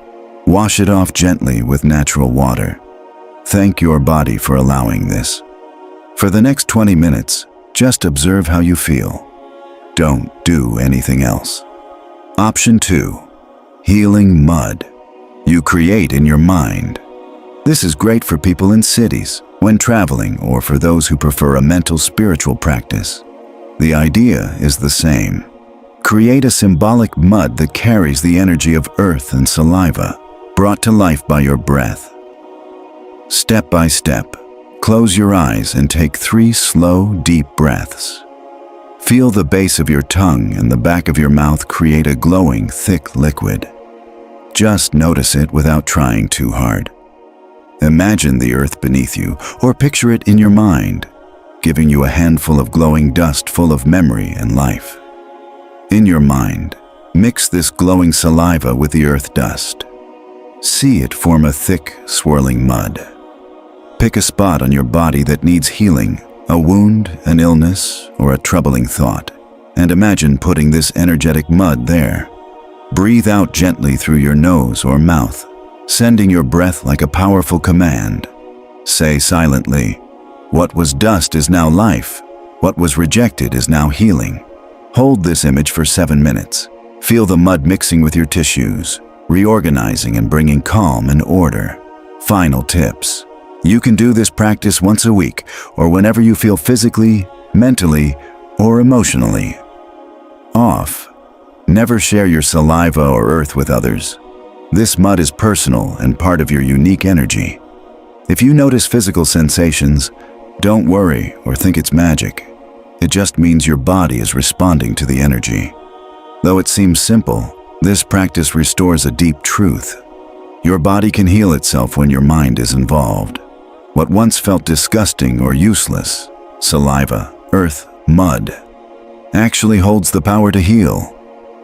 Wash it off gently with natural water. Thank your body for allowing this. For the next 20 minutes, just observe how you feel. Don't do anything else. Option 2. Healing mud. You create in your mind. This is great for people in cities, when traveling, or for those who prefer a mental spiritual practice. The idea is the same. Create a symbolic mud that carries the energy of earth and saliva, brought to life by your breath. Step by step, close your eyes and take 3 slow, deep breaths. Feel the base of your tongue and the back of your mouth create a glowing, thick liquid. Just notice it without trying too hard. Imagine the earth beneath you, or picture it in your mind, giving you a handful of glowing dust full of memory and life. In your mind, mix this glowing saliva with the earth dust. See it form a thick, swirling mud. Pick a spot on your body that needs healing, a wound, an illness, or a troubling thought, and imagine putting this energetic mud there. Breathe out gently through your nose or mouth, sending your breath like a powerful command. Say silently, "What was dust is now life. What was rejected is now healing." Hold this image for 7 minutes. Feel the mud mixing with your tissues, reorganizing and bringing calm and order. Final tips. You can do this practice once a week or whenever you feel physically, mentally, or emotionally off. Never share your saliva or earth with others. This mud is personal and part of your unique energy. If you notice physical sensations, don't worry or think it's magic. It just means your body is responding to the energy. Though it seems simple, this practice restores a deep truth. Your body can heal itself when your mind is involved. What once felt disgusting or useless, saliva, earth, mud, actually holds the power to heal.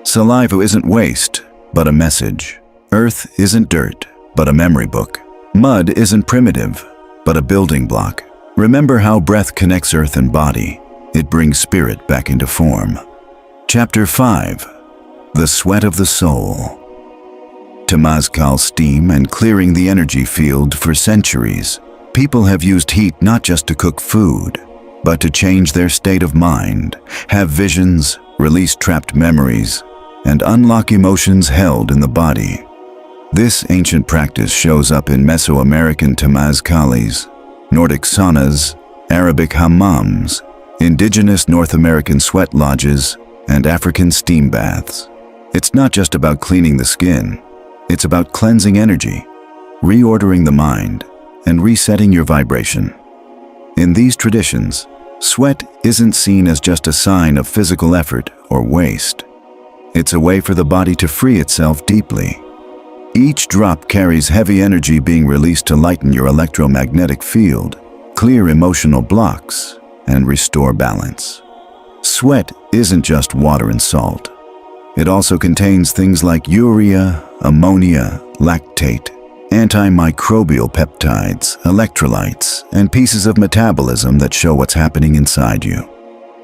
Saliva isn't waste, but a message. Earth isn't dirt, but a memory book. Mud isn't primitive, but a building block. Remember how breath connects earth and body. It brings spirit back into form. Chapter 5. The Sweat of the Soul. Temazcal steam and clearing the energy field for centuries. People have used heat not just to cook food, but to change their state of mind, have visions, release trapped memories, and unlock emotions held in the body. This ancient practice shows up in Mesoamerican temazcales, Nordic saunas, Arabic hammams, indigenous North American sweat lodges, and African steam baths. It's not just about cleaning the skin, it's about cleansing energy, reordering the mind, and resetting your vibration. In these traditions, sweat isn't seen as just a sign of physical effort or waste. It's a way for the body to free itself deeply. Each drop carries heavy energy being released to lighten your electromagnetic field, clear emotional blocks, and restore balance. Sweat isn't just water and salt. It also contains things like urea, ammonia, lactate, antimicrobial peptides, electrolytes, and pieces of metabolism that show what's happening inside you.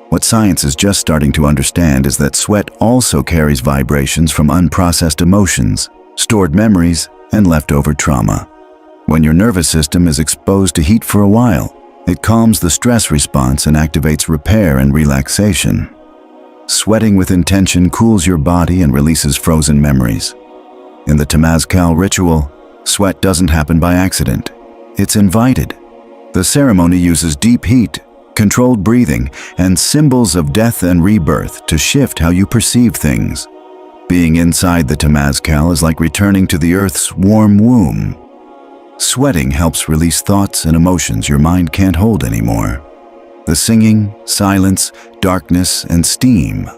What science is just starting to understand is that sweat also carries vibrations from unprocessed emotions, stored memories, and leftover trauma. When your nervous system is exposed to heat for a while, it calms the stress response and activates repair and relaxation. Sweating with intention cools your body and releases frozen memories. In the Temazcal ritual, sweat doesn't happen by accident. It's invited. The ceremony uses deep heat, controlled breathing, and symbols of death and rebirth to shift how you perceive things. Being inside the Temazcal is like returning to the earth's warm womb. Sweating helps release thoughts and emotions your mind can't hold anymore. The singing, silence, darkness, and steam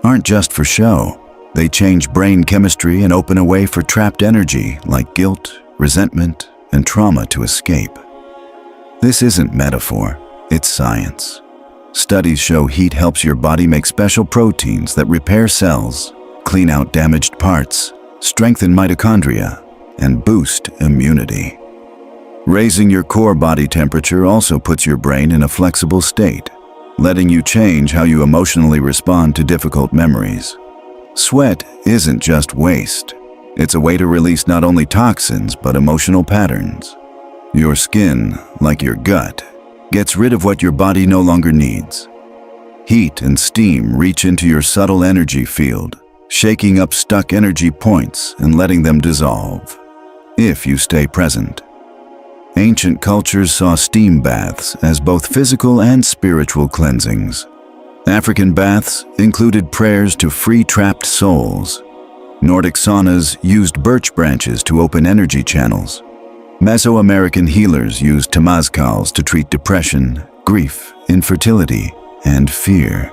aren't just for show. They change brain chemistry and open a way for trapped energy like guilt, resentment, and trauma to escape. This isn't metaphor, it's science. Studies show heat helps your body make special proteins that repair cells, clean out damaged parts, strengthen mitochondria, and boost immunity. Raising your core body temperature also puts your brain in a flexible state, letting you change how you emotionally respond to difficult memories. Sweat isn't just waste. It's a way to release not only toxins, but emotional patterns. Your skin, like your gut, gets rid of what your body no longer needs. Heat and steam reach into your subtle energy field, shaking up stuck energy points and letting them dissolve, if you stay present. Ancient cultures saw steam baths as both physical and spiritual cleansings. African baths included prayers to free trapped souls. Nordic saunas used birch branches to open energy channels. Mesoamerican healers used temazcals to treat depression, grief, infertility, and fear.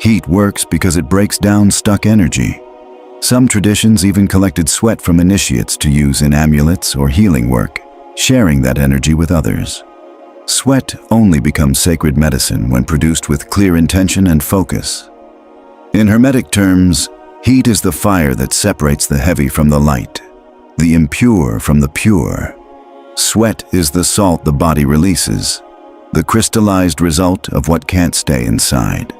Heat works because it breaks down stuck energy. Some traditions even collected sweat from initiates to use in amulets or healing work, sharing that energy with others. Sweat only becomes sacred medicine when produced with clear intention and focus. In Hermetic terms, heat is the fire that separates the heavy from the light, the impure from the pure. Sweat is the salt the body releases, the crystallized result of what can't stay inside.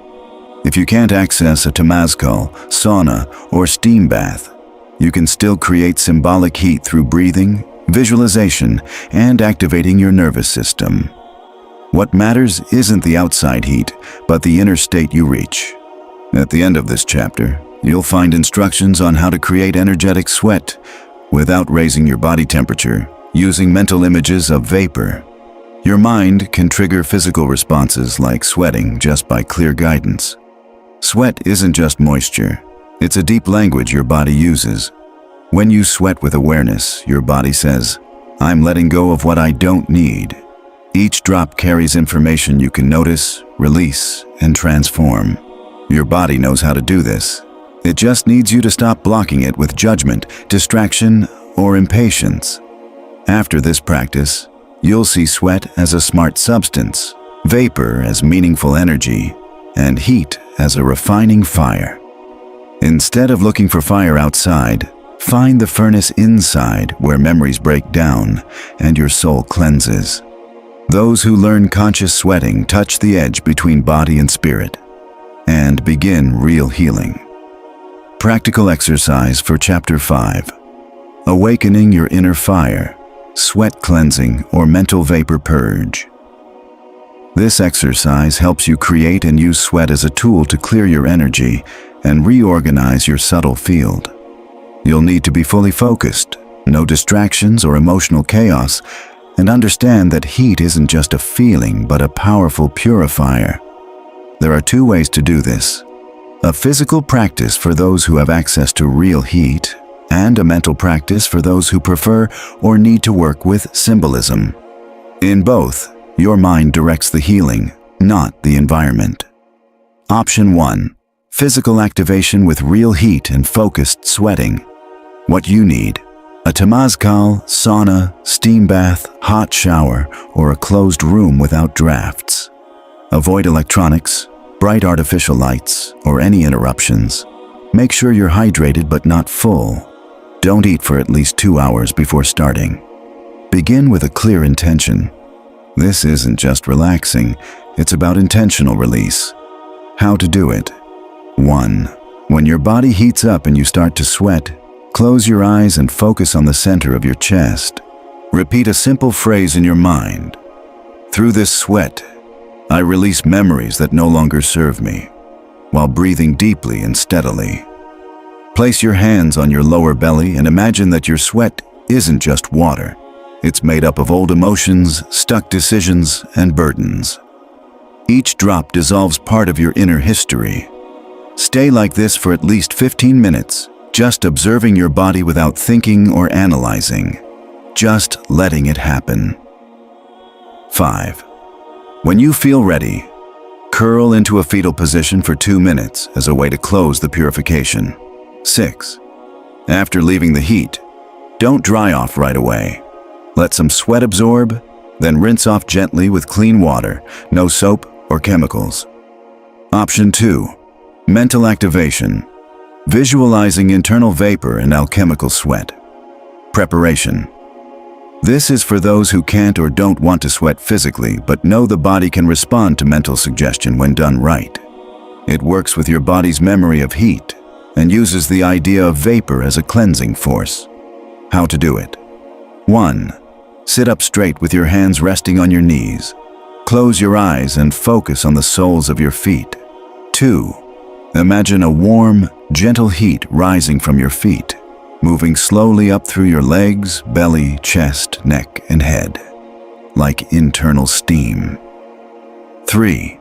If you can't access a temazcal, sauna, or steam bath, you can still create symbolic heat through breathing, visualization, and activating your nervous system. What matters isn't the outside heat, but the inner state you reach. At the end of this chapter, you'll find instructions on how to create energetic sweat without raising your body temperature, using mental images of vapor. Your mind can trigger physical responses like sweating just by clear guidance. Sweat isn't just moisture. It's a deep language your body uses. When you sweat with awareness, your body says, "I'm letting go of what I don't need." Each drop carries information you can notice, release, and transform. Your body knows how to do this. It just needs you to stop blocking it with judgment, distraction, or impatience. After this practice, you'll see sweat as a smart substance, vapor as meaningful energy, and heat as a refining fire. Instead of looking for fire outside, find the furnace inside where memories break down and your soul cleanses. Those who learn conscious sweating touch the edge between body and spirit and begin real healing. Practical exercise for Chapter 5. Awakening your inner fire, sweat cleansing or mental vapor purge. This exercise helps you create and use sweat as a tool to clear your energy and reorganize your subtle field. You'll need to be fully focused, no distractions or emotional chaos, and understand that heat isn't just a feeling but a powerful purifier. There are two ways to do this: a physical practice for those who have access to real heat, and a mental practice for those who prefer or need to work with symbolism. In both, your mind directs the healing, not the environment. Option 1. Physical activation with real heat and focused sweating. What you need: a temazcal, sauna, steam bath, hot shower, or a closed room without drafts. Avoid electronics, bright artificial lights, or any interruptions. Make sure you're hydrated but not full. Don't eat for at least 2 hours before starting. Begin with a clear intention. This isn't just relaxing, it's about intentional release. How to do it. 1. When your body heats up and you start to sweat, close your eyes and focus on the center of your chest. Repeat a simple phrase in your mind. Through this sweat, I release memories that no longer serve me, while breathing deeply and steadily. Place your hands on your lower belly and imagine that your sweat isn't just water. It's made up of old emotions, stuck decisions, and burdens. Each drop dissolves part of your inner history. Stay like this for at least 15 minutes, just observing your body without thinking or analyzing, just letting it happen. 5. When you feel ready, curl into a fetal position for 2 minutes as a way to close the purification. 6. After leaving the heat, don't dry off right away. Let some sweat absorb, then rinse off gently with clean water, no soap or chemicals. Option 2. Mental activation. Visualizing internal vapor and alchemical sweat. Preparation. This is for those who can't or don't want to sweat physically, but know the body can respond to mental suggestion when done right. It works with your body's memory of heat and uses the idea of vapor as a cleansing force. How to do it. 1. Sit up straight with your hands resting on your knees. Close your eyes and focus on the soles of your feet. 2. Imagine a warm, gentle heat rising from your feet, moving slowly up through your legs, belly, chest, neck, and head, like internal steam. 3.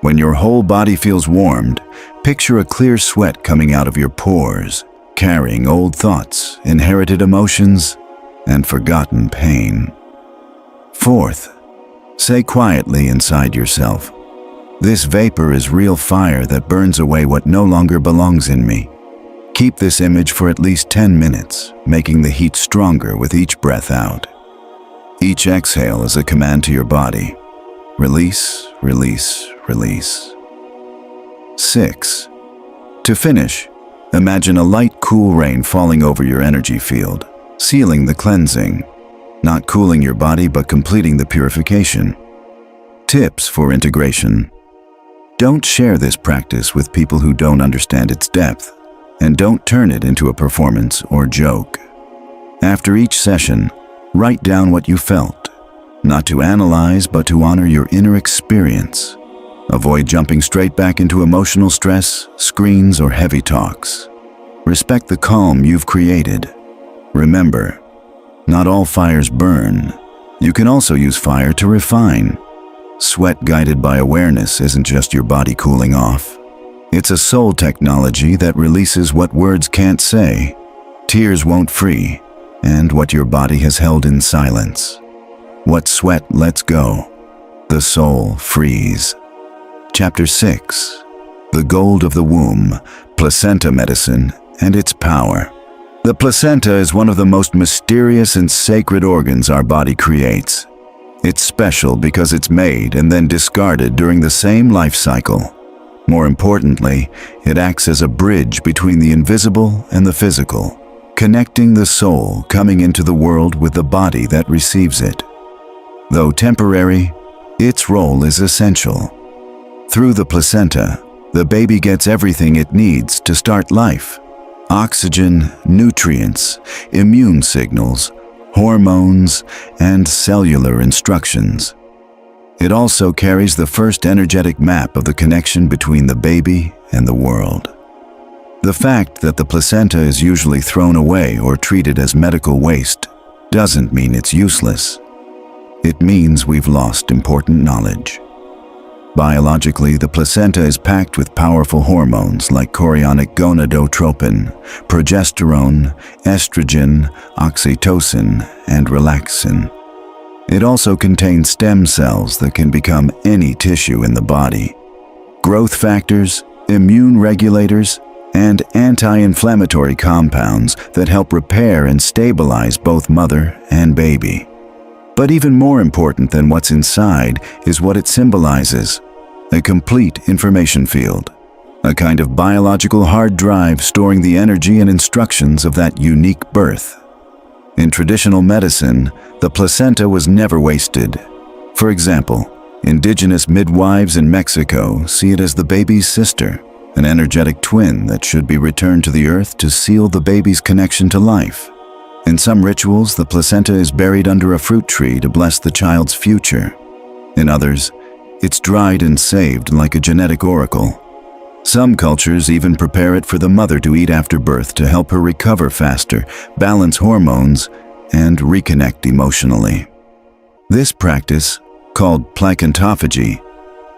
When your whole body feels warmed, picture a clear sweat coming out of your pores, carrying old thoughts, inherited emotions, and forgotten pain. 4th, say quietly inside yourself, "This vapor is real fire that burns away what no longer belongs in me." Keep this image for at least 10 minutes, making the heat stronger with each breath out. Each exhale is a command to your body. Release, release, release. 6. To finish, imagine a light, cool rain falling over your energy field, sealing the cleansing, not cooling your body but completing the purification. Tips for integration. Don't share this practice with people who don't understand its depth, and don't turn it into a performance or joke. After each session, write down what you felt, not to analyze but to honor your inner experience. Avoid jumping straight back into emotional stress, screens, or heavy talks. Respect the calm you've created. Remember, not all fires burn. You can also use fire to refine. Sweat guided by awareness isn't just your body cooling off. It's a soul technology that releases what words can't say, tears won't free, and what your body has held in silence. What sweat lets go, the soul frees. Chapter 6. The Gold of the Womb, Placenta Medicine, and its Power. The placenta is one of the most mysterious and sacred organs our body creates. It's special because it's made and then discarded during the same life cycle. More importantly, it acts as a bridge between the invisible and the physical, connecting the soul coming into the world with the body that receives it. Though temporary, its role is essential. Through the placenta, the baby gets everything it needs to start life: oxygen, nutrients, immune signals, hormones, and cellular instructions. It also carries the first energetic map of the connection between the baby and the world. The fact that the placenta is usually thrown away or treated as medical waste doesn't mean it's useless. It means we've lost important knowledge. Biologically, the placenta is packed with powerful hormones like chorionic gonadotropin, progesterone, estrogen, oxytocin, and relaxin. It also contains stem cells that can become any tissue in the body, growth factors, immune regulators, and anti-inflammatory compounds that help repair and stabilize both mother and baby. But even more important than what's inside is what it symbolizes: a complete information field, a kind of biological hard drive storing the energy and instructions of that unique birth. In traditional medicine, the placenta was never wasted. For example, indigenous midwives in Mexico see it as the baby's sister, an energetic twin that should be returned to the earth to seal the baby's connection to life. In some rituals, the placenta is buried under a fruit tree to bless the child's future. In others, it's dried and saved like a genetic oracle. Some cultures even prepare it for the mother to eat after birth to help her recover faster, balance hormones, and reconnect emotionally. This practice, called placentophagy,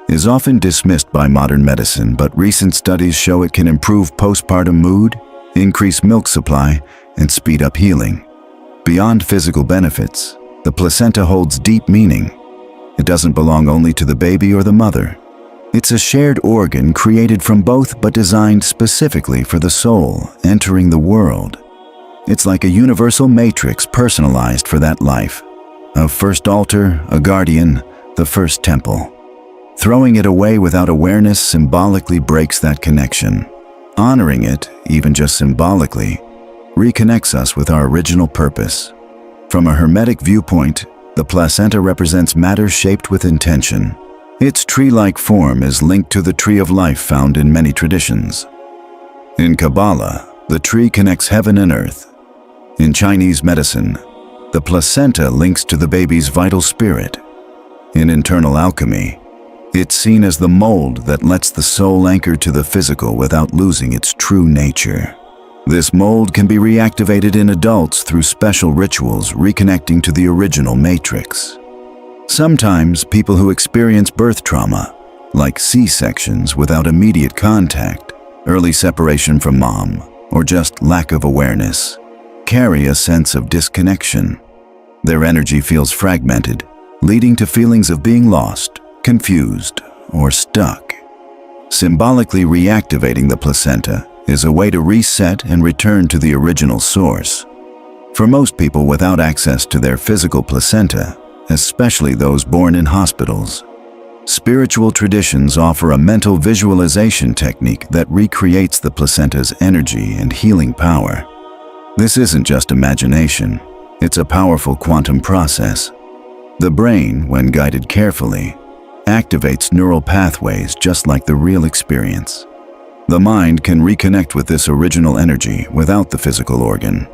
is often dismissed by modern medicine, but recent studies show it can improve postpartum mood, increase milk supply, and speed up healing. Beyond physical benefits, the placenta holds deep meaning. It doesn't belong only to the baby or the mother. It's a shared organ created from both but designed specifically for the soul entering the world. It's like a universal matrix personalized for that life. A first altar, a guardian, the first temple. Throwing it away without awareness symbolically breaks that connection. Honoring it, even just symbolically, reconnects us with our original purpose. From a Hermetic viewpoint, the placenta represents matter shaped with intention. Its tree-like form is linked to the tree of life found in many traditions. In Kabbalah, the tree connects heaven and earth. In Chinese medicine, the placenta links to the baby's vital spirit. In internal alchemy, It's seen as the mold that lets the soul anchor to the physical without losing its true nature. This mold can be reactivated in adults through special rituals reconnecting to the original matrix. Sometimes people who experience birth trauma, like C-sections without immediate contact, early separation from mom, or just lack of awareness, carry a sense of disconnection. Their energy feels fragmented, leading to feelings of being lost, confused, or stuck. Symbolically reactivating the placenta is a way to reset and return to the original source. For most people without access to their physical placenta, especially those born in hospitals, spiritual traditions offer a mental visualization technique that recreates the placenta's energy and healing power. This isn't just imagination, it's a powerful quantum process. The brain, when guided carefully, activates neural pathways just like the real experience. The mind can reconnect with this original energy without the physical organ.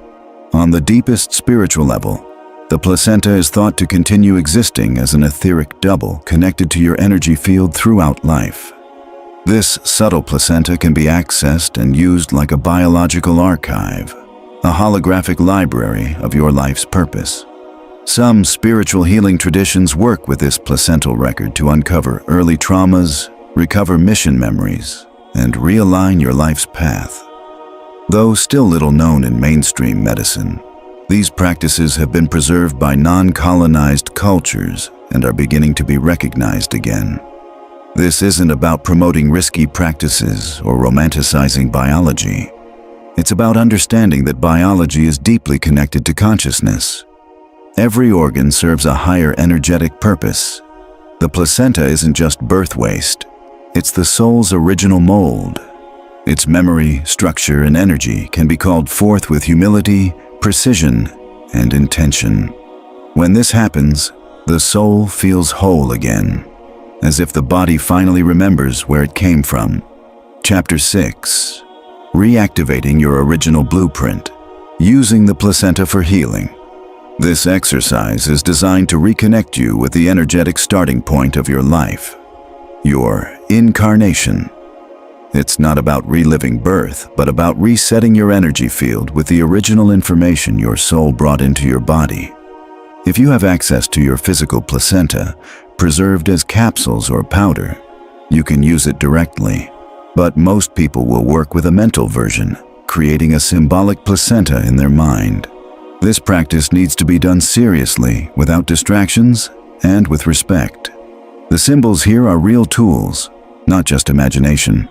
On the deepest spiritual level, the placenta is thought to continue existing as an etheric double connected to your energy field throughout life. This subtle placenta can be accessed and used like a biological archive, a holographic library of your life's purpose. Some spiritual healing traditions work with this placental record to uncover early traumas, recover mission memories, and realign your life's path. Though still little known in mainstream medicine, these practices have been preserved by non-colonized cultures and are beginning to be recognized again. This isn't about promoting risky practices or romanticizing biology. It's about understanding that biology is deeply connected to consciousness. Every organ serves a higher energetic purpose. The placenta isn't just birth waste. It's the soul's original mold. Its memory, structure, and energy can be called forth with humility, precision, and intention. When this happens, the soul feels whole again, as if the body finally remembers where it came from. Chapter 6. Reactivating your original blueprint, using the placenta for healing. This exercise is designed to reconnect you with the energetic starting point of your life, your incarnation. It's not about reliving birth, but about resetting your energy field with the original information your soul brought into your body. If you have access to your physical placenta, preserved as capsules or powder, you can use it directly. But most people will work with a mental version, creating a symbolic placenta in their mind. This practice needs to be done seriously, without distractions, and with respect. The symbols here are real tools, not just imagination.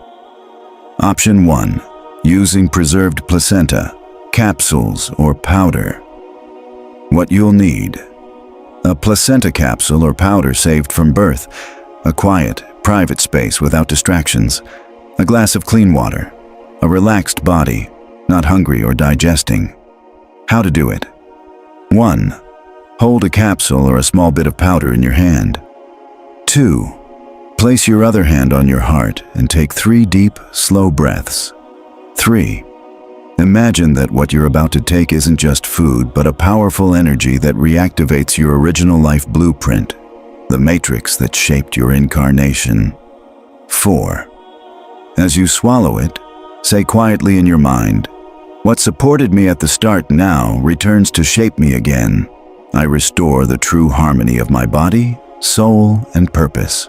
Option 1. Using preserved placenta, capsules, or powder. What you'll need: a placenta capsule or powder saved from birth, a quiet, private space without distractions, a glass of clean water, a relaxed body, not hungry or digesting. How to do it. 1. Hold a capsule or a small bit of powder in your hand. 2. Place your other hand on your heart and take 3 deep, slow breaths. 3. Imagine that what you're about to take isn't just food, but a powerful energy that reactivates your original life blueprint, the matrix that shaped your incarnation. 4. As you swallow it, say quietly in your mind, "What supported me at the start now returns to shape me again. I restore the true harmony of my body, soul, and purpose."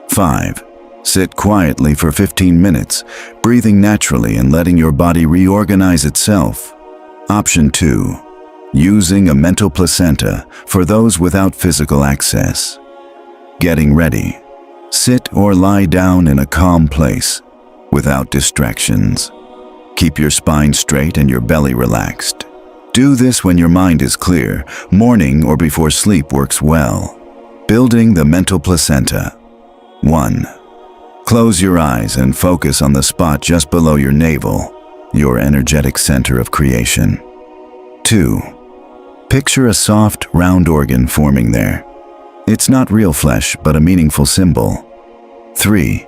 5. Sit quietly for 15 minutes, breathing naturally and letting your body reorganize itself. Option 2. Using a mental placenta for those without physical access. Getting ready. Sit or lie down in a calm place, without distractions. Keep your spine straight and your belly relaxed. Do this when your mind is clear. Morning or before sleep works well. Building the mental placenta. 1. Close your eyes and focus on the spot just below your navel, your energetic center of creation. 2. Picture a soft, round organ forming there. It's not real flesh, but a meaningful symbol. 3.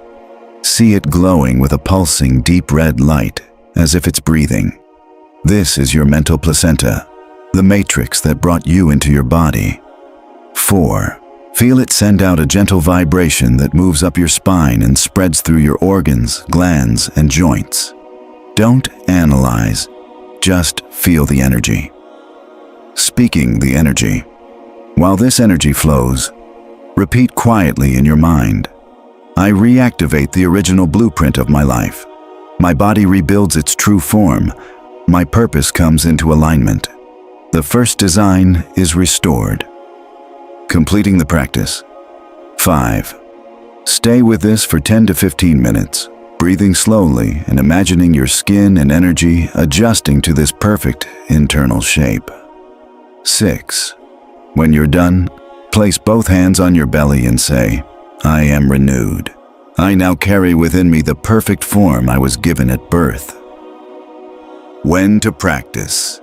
See it glowing with a pulsing, deep red light, as if it's breathing. This is your mental placenta, the matrix that brought you into your body. 4. Feel it send out a gentle vibration that moves up your spine and spreads through your organs, glands, and joints. Don't analyze, just feel the energy. Speaking the energy. While this energy flows, repeat quietly in your mind, I reactivate the original blueprint of my life. My body rebuilds its true form. My purpose comes into alignment. The first design is restored. Completing the practice. 5. Stay with this for 10 to 15 minutes, breathing slowly and imagining your skin and energy adjusting to this perfect internal shape. 6. When you're done, place both hands on your belly and say, I am renewed. I now carry within me the perfect form I was given at birth. When to practice.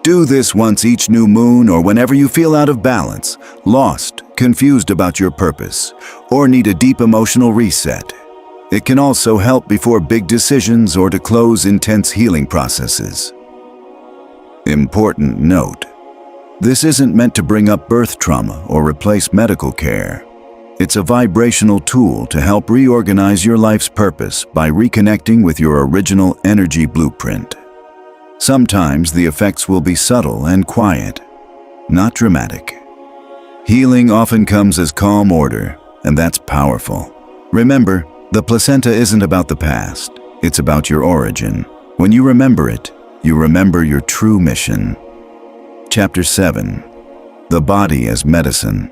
Do this once each new moon or whenever you feel out of balance, lost, confused about your purpose, or need a deep emotional reset. It can also help before big decisions or to close intense healing processes. Important note: this isn't meant to bring up birth trauma or replace medical care. It's a vibrational tool to help reorganize your life's purpose by reconnecting with your original energy blueprint. Sometimes the effects will be subtle and quiet, not dramatic. Healing often comes as calm order, and that's powerful. Remember, the placenta isn't about the past, it's about your origin. When you remember it, you remember your true mission. Chapter 7. The Body as Medicine.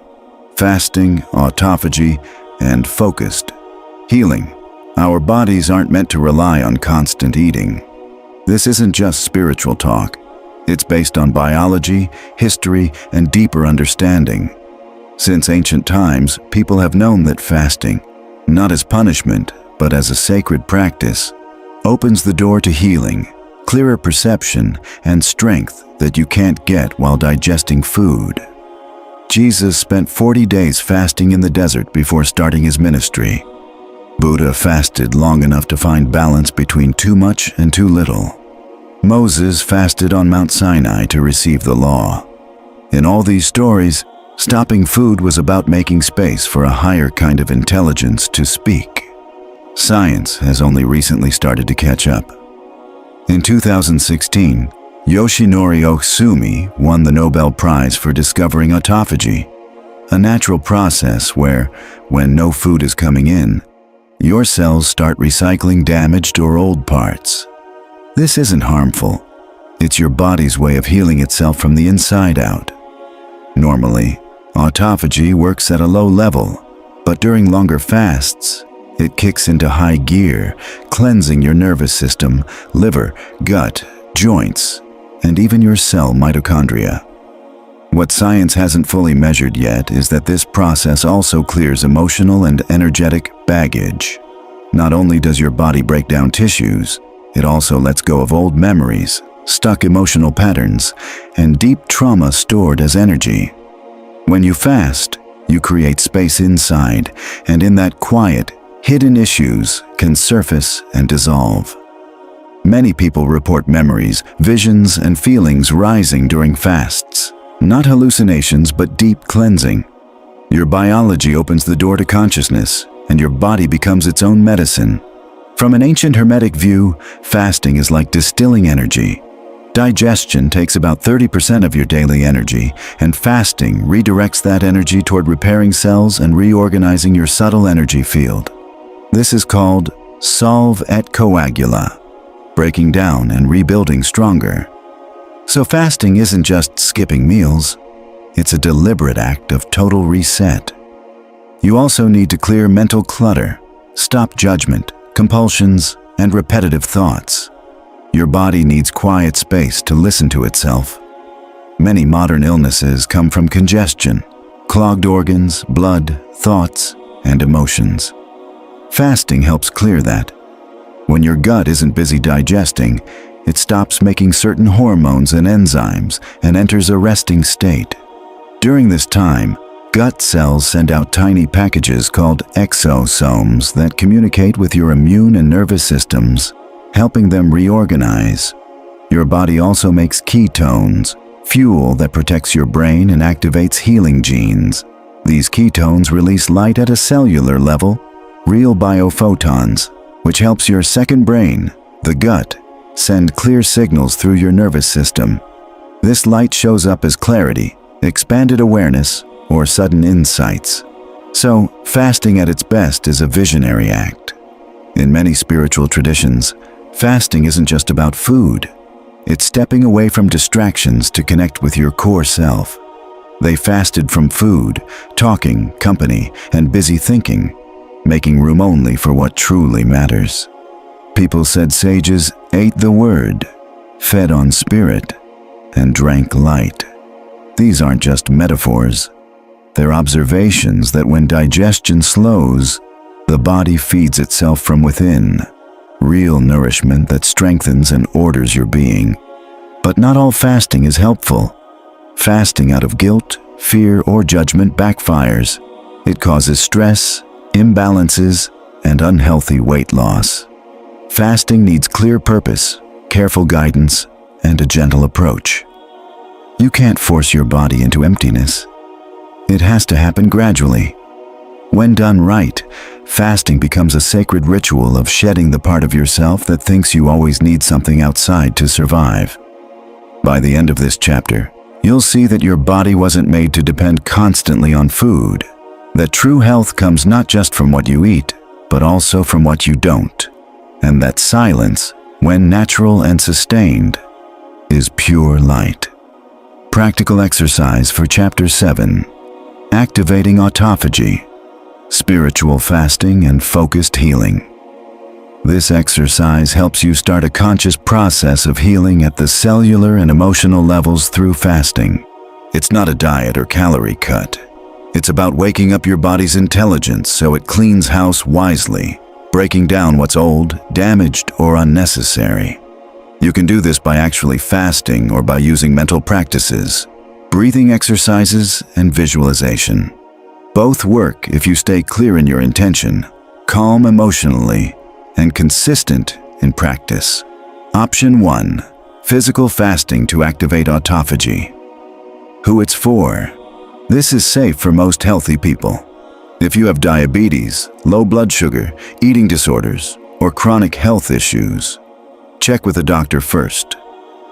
Fasting, autophagy, and focused. Healing. Our bodies aren't meant to rely on constant eating. This isn't just spiritual talk. It's based on biology, history, and deeper understanding. Since ancient times, people have known that fasting, not as punishment, but as a sacred practice, opens the door to healing, clearer perception, and strength that you can't get while digesting food. Jesus spent 40 days fasting in the desert before starting his ministry. Buddha fasted long enough to find balance between too much and too little. Moses fasted on Mount Sinai to receive the law. In all these stories, stopping food was about making space for a higher kind of intelligence to speak. Science has only recently started to catch up. In 2016, Yoshinori Ohsumi won the Nobel Prize for discovering autophagy, a natural process where, when no food is coming in, your cells start recycling damaged or old parts. This isn't harmful. It's your body's way of healing itself from the inside out. Normally, autophagy works at a low level, but during longer fasts, it kicks into high gear, cleansing your nervous system, liver, gut, joints, and even your cell mitochondria. What science hasn't fully measured yet is that this process also clears emotional and energetic baggage. Not only does your body break down tissues, it also lets go of old memories, stuck emotional patterns, and deep trauma stored as energy. When you fast, you create space inside, and in that quiet, hidden issues can surface and dissolve. Many people report memories, visions, and feelings rising during fasts. Not hallucinations, but deep cleansing. Your biology opens the door to consciousness, and your body becomes its own medicine. From an ancient Hermetic view, fasting is like distilling energy. Digestion takes about 30% of your daily energy, and fasting redirects that energy toward repairing cells and reorganizing your subtle energy field. This is called solve et coagula, breaking down and rebuilding stronger. So fasting isn't just skipping meals, it's a deliberate act of total reset. You also need to clear mental clutter, stop judgment, compulsions, and repetitive thoughts. Your body needs quiet space to listen to itself. Many modern illnesses come from congestion, clogged organs, blood, thoughts, and emotions. Fasting helps clear that. When your gut isn't busy digesting, it stops making certain hormones and enzymes and enters a resting state. During this time, gut cells send out tiny packages called exosomes that communicate with your immune and nervous systems, helping them reorganize. Your body also makes ketones, fuel that protects your brain and activates healing genes. These ketones release light at a cellular level, real biophotons, which helps your second brain, the gut, send clear signals through your nervous system. This light shows up as clarity, expanded awareness, or sudden insights. So, fasting at its best is a visionary act. In many spiritual traditions, fasting isn't just about food. It's stepping away from distractions to connect with your core self. They fasted from food, talking, company, and busy thinking, making room only for what truly matters. People said sages ate the word, fed on spirit, and drank light. These aren't just metaphors. They're observations that when digestion slows, the body feeds itself from within. Real nourishment that strengthens and orders your being. But not all fasting is helpful. Fasting out of guilt, fear, or judgment backfires. It causes stress, imbalances, and unhealthy weight loss. Fasting needs clear purpose, careful guidance, and a gentle approach. You can't force your body into emptiness. It has to happen gradually. When done right, fasting becomes a sacred ritual of shedding the part of yourself that thinks you always need something outside to survive. By the end of this chapter, you'll see that your body wasn't made to depend constantly on food, that true health comes not just from what you eat, but also from what you don't, and that silence, when natural and sustained, is pure light. Practical exercise for Chapter 7. Activating autophagy, spiritual fasting and focused healing. This exercise helps you start a conscious process of healing at the cellular and emotional levels through fasting. It's not a diet or calorie cut. It's about waking up your body's intelligence so it cleans house wisely, breaking down what's old, damaged, or unnecessary. You can do this by actually fasting or by using mental practices, breathing exercises, and visualization. Both work if you stay clear in your intention, calm emotionally, and consistent in practice. Option 1. Physical fasting to activate autophagy. Who it's for. This is safe for most healthy people. If you have diabetes, low blood sugar, eating disorders, or chronic health issues, check with a doctor first.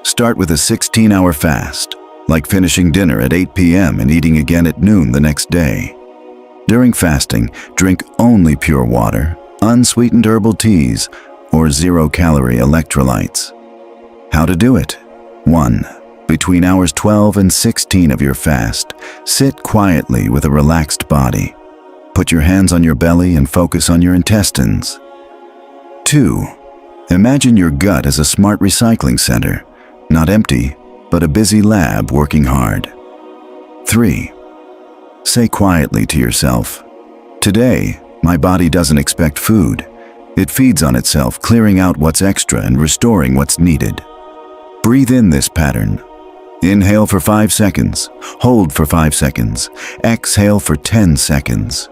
Start with a 16-hour fast, like finishing dinner at 8 p.m. and eating again at noon the next day. During fasting, drink only pure water, unsweetened herbal teas, or zero-calorie electrolytes. How to do it? 1. Between hours 12 and 16 of your fast, sit quietly with a relaxed body. Put your hands on your belly and focus on your intestines. 2. Imagine your gut as a smart recycling center, not empty, but a busy lab working hard. 3. Say quietly to yourself, "Today, my body doesn't expect food. It feeds on itself, clearing out what's extra and restoring what's needed." Breathe in this pattern. Inhale for 5 seconds, hold for 5 seconds, exhale for 10 seconds.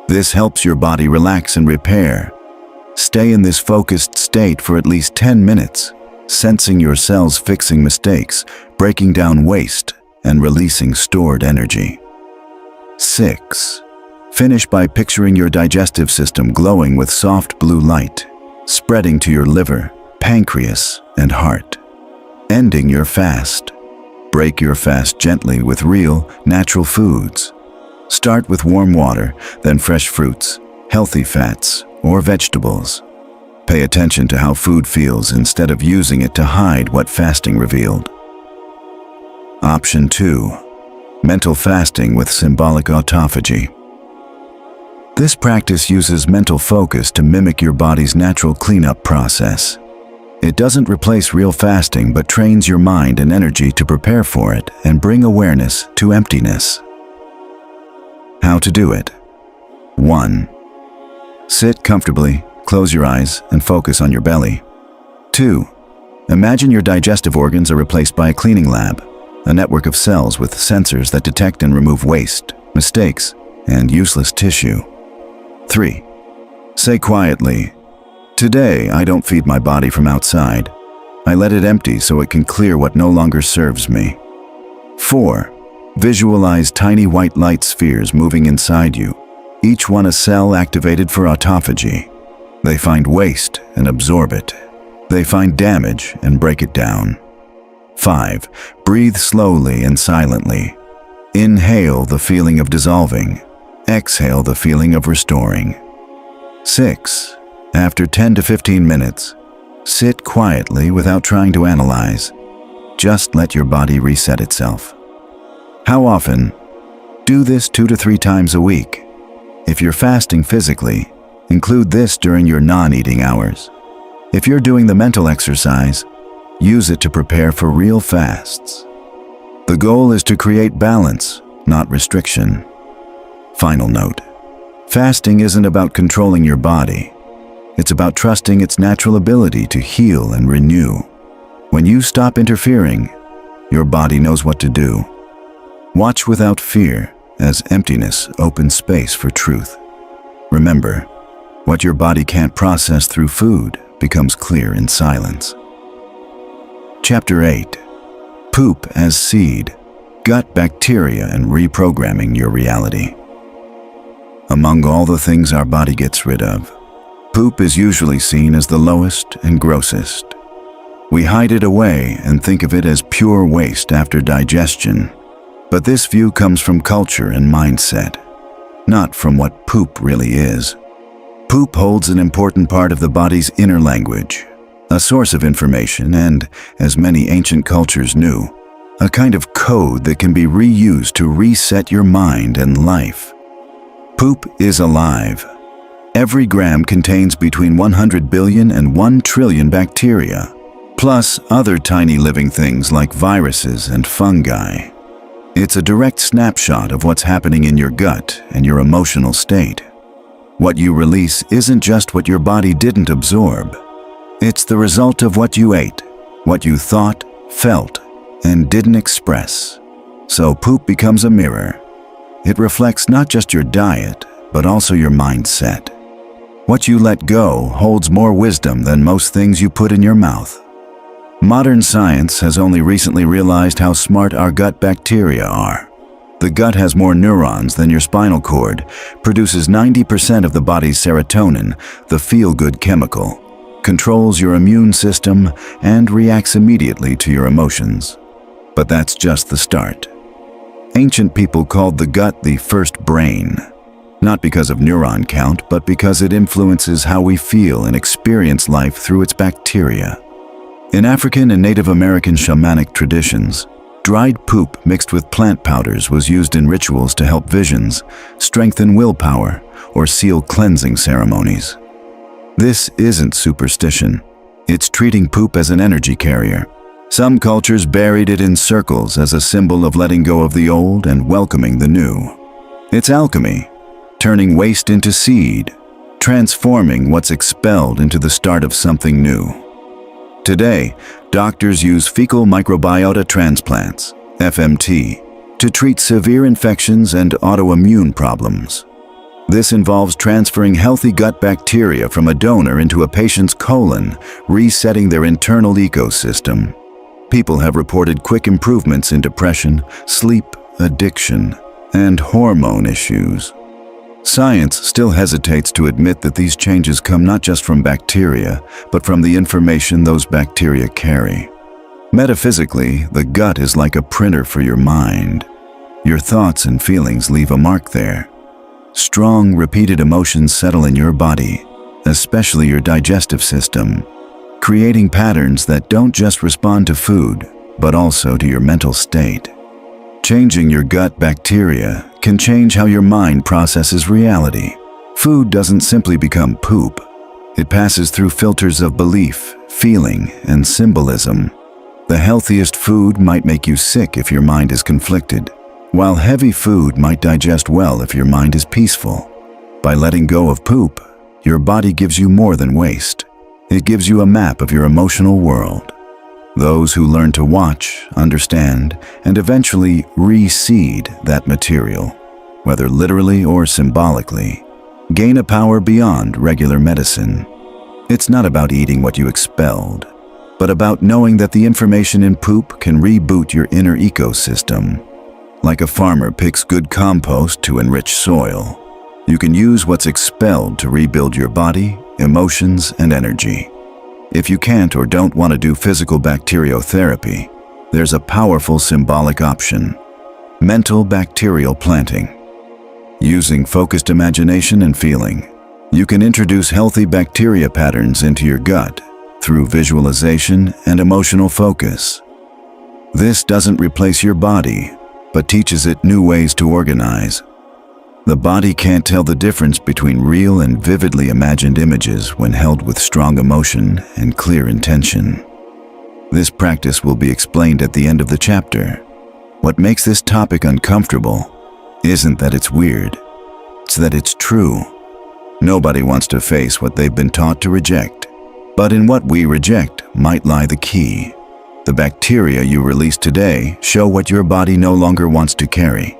This helps your body relax and repair. Stay in this focused state for at least 10 minutes, sensing your cells fixing mistakes, breaking down waste, and releasing stored energy. 6. Finish by picturing your digestive system glowing with soft blue light, spreading to your liver, pancreas, and heart. Ending your fast. Break your fast gently with real, natural foods. Start with warm water, then fresh fruits, healthy fats, or vegetables. Pay attention to how food feels instead of using it to hide what fasting revealed. Option 2. Mental fasting with symbolic autophagy. This practice uses mental focus to mimic your body's natural cleanup process. It doesn't replace real fasting but trains your mind and energy to prepare for it and bring awareness to emptiness. How to do it? 1. Sit comfortably, close your eyes, and focus on your belly. 2. Imagine your digestive organs are replaced by a cleaning lab, a network of cells with sensors that detect and remove waste, mistakes, and useless tissue. 3. Say quietly, "Today I don't feed my body from outside. I let it empty so it can clear what no longer serves me." 4. Visualize tiny white light spheres moving inside you, each one a cell activated for autophagy. They find waste and absorb it. They find damage and break it down. 5. Breathe slowly and silently. Inhale the feeling of dissolving. Exhale the feeling of restoring. 6. After 10 to 15 minutes, sit quietly without trying to analyze. Just let your body reset itself. How often? Do this 2 to 3 times a week. If you're fasting physically, include this during your non-eating hours. If you're doing the mental exercise, use it to prepare for real fasts. The goal is to create balance, not restriction. Final note: fasting isn't about controlling your body. It's about trusting its natural ability to heal and renew. When you stop interfering, your body knows what to do. Watch without fear as emptiness opens space for truth. Remember, what your body can't process through food becomes clear in silence. Chapter 8. Poop as Seed, Gut Bacteria and Reprogramming Your Reality. Among all the things our body gets rid of, poop is usually seen as the lowest and grossest. We hide it away and think of it as pure waste after digestion. But this view comes from culture and mindset, not from what poop really is. Poop holds an important part of the body's inner language, a source of information and, as many ancient cultures knew, a kind of code that can be reused to reset your mind and life. Poop is alive. Every gram contains between 100 billion and 1 trillion bacteria, plus other tiny living things like viruses and fungi. It's a direct snapshot of what's happening in your gut and your emotional state. What you release isn't just what your body didn't absorb. It's the result of what you ate, what you thought, felt, and didn't express. So poop becomes a mirror. It reflects not just your diet, but also your mindset. What you let go holds more wisdom than most things you put in your mouth. Modern science has only recently realized how smart our gut bacteria are. The gut has more neurons than your spinal cord, produces 90% of the body's serotonin, the feel-good chemical, controls your immune system, and reacts immediately to your emotions. But that's just the start. Ancient people called the gut the first brain, not because of neuron count, but because it influences how we feel and experience life through its bacteria. In African and Native American shamanic traditions, dried poop mixed with plant powders was used in rituals to help visions, strengthen willpower, or seal cleansing ceremonies. This isn't superstition. It's treating poop as an energy carrier. Some cultures buried it in circles as a symbol of letting go of the old and welcoming the new. It's alchemy, turning waste into seed, transforming what's expelled into the start of something new. Today, doctors use fecal microbiota transplants, FMT, to treat severe infections and autoimmune problems. This involves transferring healthy gut bacteria from a donor into a patient's colon, resetting their internal ecosystem. People have reported quick improvements in depression, sleep, addiction, and hormone issues. Science still hesitates to admit that these changes come not just from bacteria, but from the information those bacteria carry. Metaphysically, the gut is like a printer for your mind. Your thoughts and feelings leave a mark there. Strong, repeated emotions settle in your body, especially your digestive system, creating patterns that don't just respond to food, but also to your mental state. Changing your gut bacteria can change how your mind processes reality. Food doesn't simply become poop. It passes through filters of belief, feeling, and symbolism. The healthiest food might make you sick if your mind is conflicted, while heavy food might digest well if your mind is peaceful. By letting go of poop, your body gives you more than waste. It gives you a map of your emotional world. Those who learn to watch, understand, and eventually reseed that material, whether literally or symbolically, gain a power beyond regular medicine. It's not about eating what you expelled, but about knowing that the information in poop can reboot your inner ecosystem. Like a farmer picks good compost to enrich soil, you can use what's expelled to rebuild your body, emotions, and energy. If you can't or don't want to do physical bacteriotherapy, there's a powerful symbolic option: mental bacterial planting. Using focused imagination and feeling, you can introduce healthy bacteria patterns into your gut through visualization and emotional focus. This doesn't replace your body, but teaches it new ways to organize. The body can't tell the difference between real and vividly imagined images when held with strong emotion and clear intention. This practice will be explained at the end of the chapter. What makes this topic uncomfortable isn't that it's weird, it's that it's true. Nobody wants to face what they've been taught to reject, but in what we reject might lie the key. The bacteria you release today show what your body no longer wants to carry.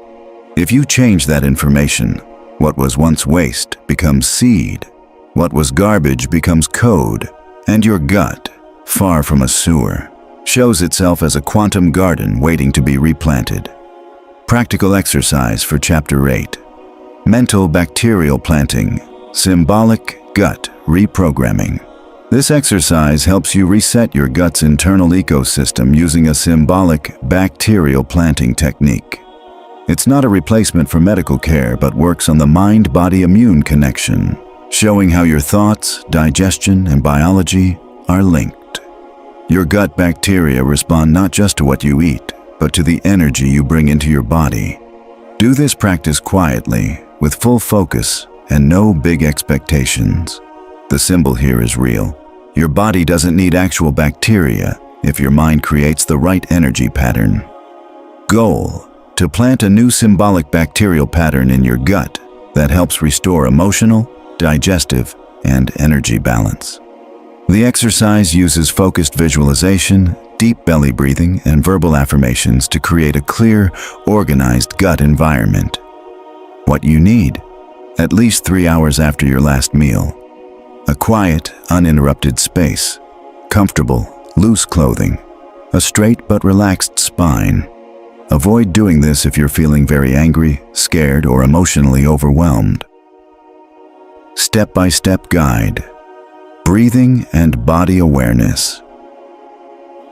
If you change that information, what was once waste becomes seed, what was garbage becomes code, and your gut, far from a sewer, shows itself as a quantum garden waiting to be replanted. Practical exercise for Chapter 8. Mental bacterial planting, symbolic gut reprogramming. This exercise helps you reset your gut's internal ecosystem using a symbolic bacterial planting technique. It's not a replacement for medical care, but works on the mind-body immune connection, showing how your thoughts, digestion, and biology are linked. Your gut bacteria respond not just to what you eat, but to the energy you bring into your body. Do this practice quietly, with full focus and no big expectations. The symbol here is real. Your body doesn't need actual bacteria if your mind creates the right energy pattern. Goal: to plant a new symbolic bacterial pattern in your gut that helps restore emotional, digestive, and energy balance. The exercise uses focused visualization, deep belly breathing, and verbal affirmations to create a clear, organized gut environment. What you need: at least 3 hours after your last meal. A quiet, uninterrupted space. Comfortable, loose clothing. A straight but relaxed spine. Avoid doing this if you're feeling very angry, scared, or emotionally overwhelmed. Step-by-step guide. Breathing and body awareness.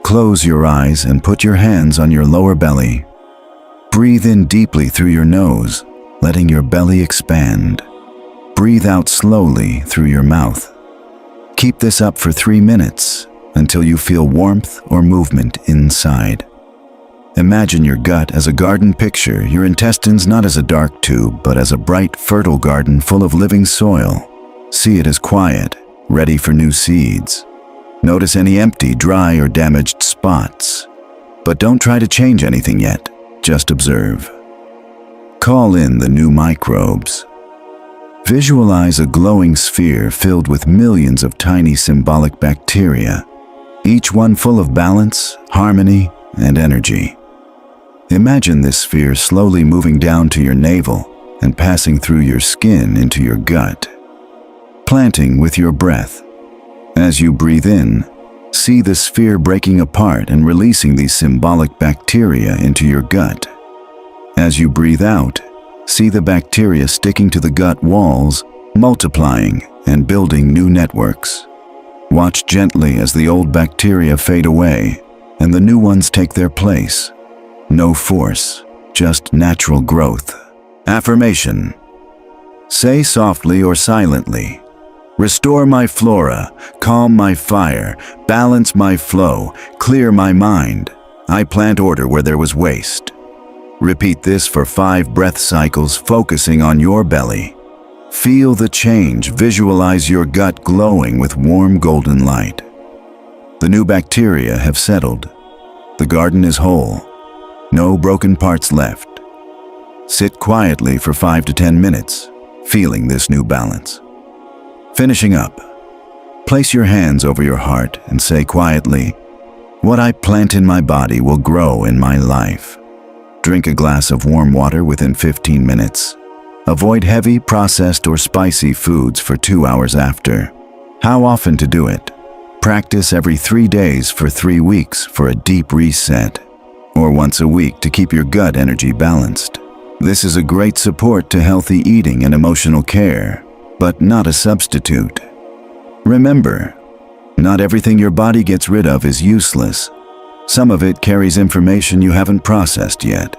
Close your eyes and put your hands on your lower belly. Breathe in deeply through your nose, letting your belly expand. Breathe out slowly through your mouth. Keep this up for 3 minutes until you feel warmth or movement inside. Imagine your gut as a garden picture, your intestines not as a dark tube, but as a bright, fertile garden full of living soil. See it as quiet, ready for new seeds. Notice any empty, dry, or damaged spots. But don't try to change anything yet, just observe. Call in the new microbes. Visualize a glowing sphere filled with millions of tiny symbolic bacteria, each one full of balance, harmony, and energy. Imagine this sphere slowly moving down to your navel and passing through your skin into your gut. Planting with your breath. As you breathe in, see the sphere breaking apart and releasing these symbolic bacteria into your gut. As you breathe out, see the bacteria sticking to the gut walls, multiplying and building new networks. Watch gently as the old bacteria fade away and the new ones take their place. No force, just natural growth. Affirmation. Say softly or silently: restore my flora, calm my fire, balance my flow, clear my mind. I plant order where there was waste. Repeat this for 5 breath cycles, focusing on your belly. Feel the change, visualize your gut glowing with warm golden light. The new bacteria have settled. The garden is whole. No broken parts left. Sit quietly for 5 to 10 minutes, feeling this new balance. Finishing up, place your hands over your heart and say quietly, "What I plant in my body will grow in my life." Drink a glass of warm water within 15 minutes. Avoid heavy, processed, or spicy foods for 2 hours after. How often to do it? Practice every 3 days for 3 weeks for a deep reset. or once a week to keep your gut energy balanced. This is a great support to healthy eating and emotional care, but not a substitute. Remember, not everything your body gets rid of is useless. Some of it carries information you haven't processed yet.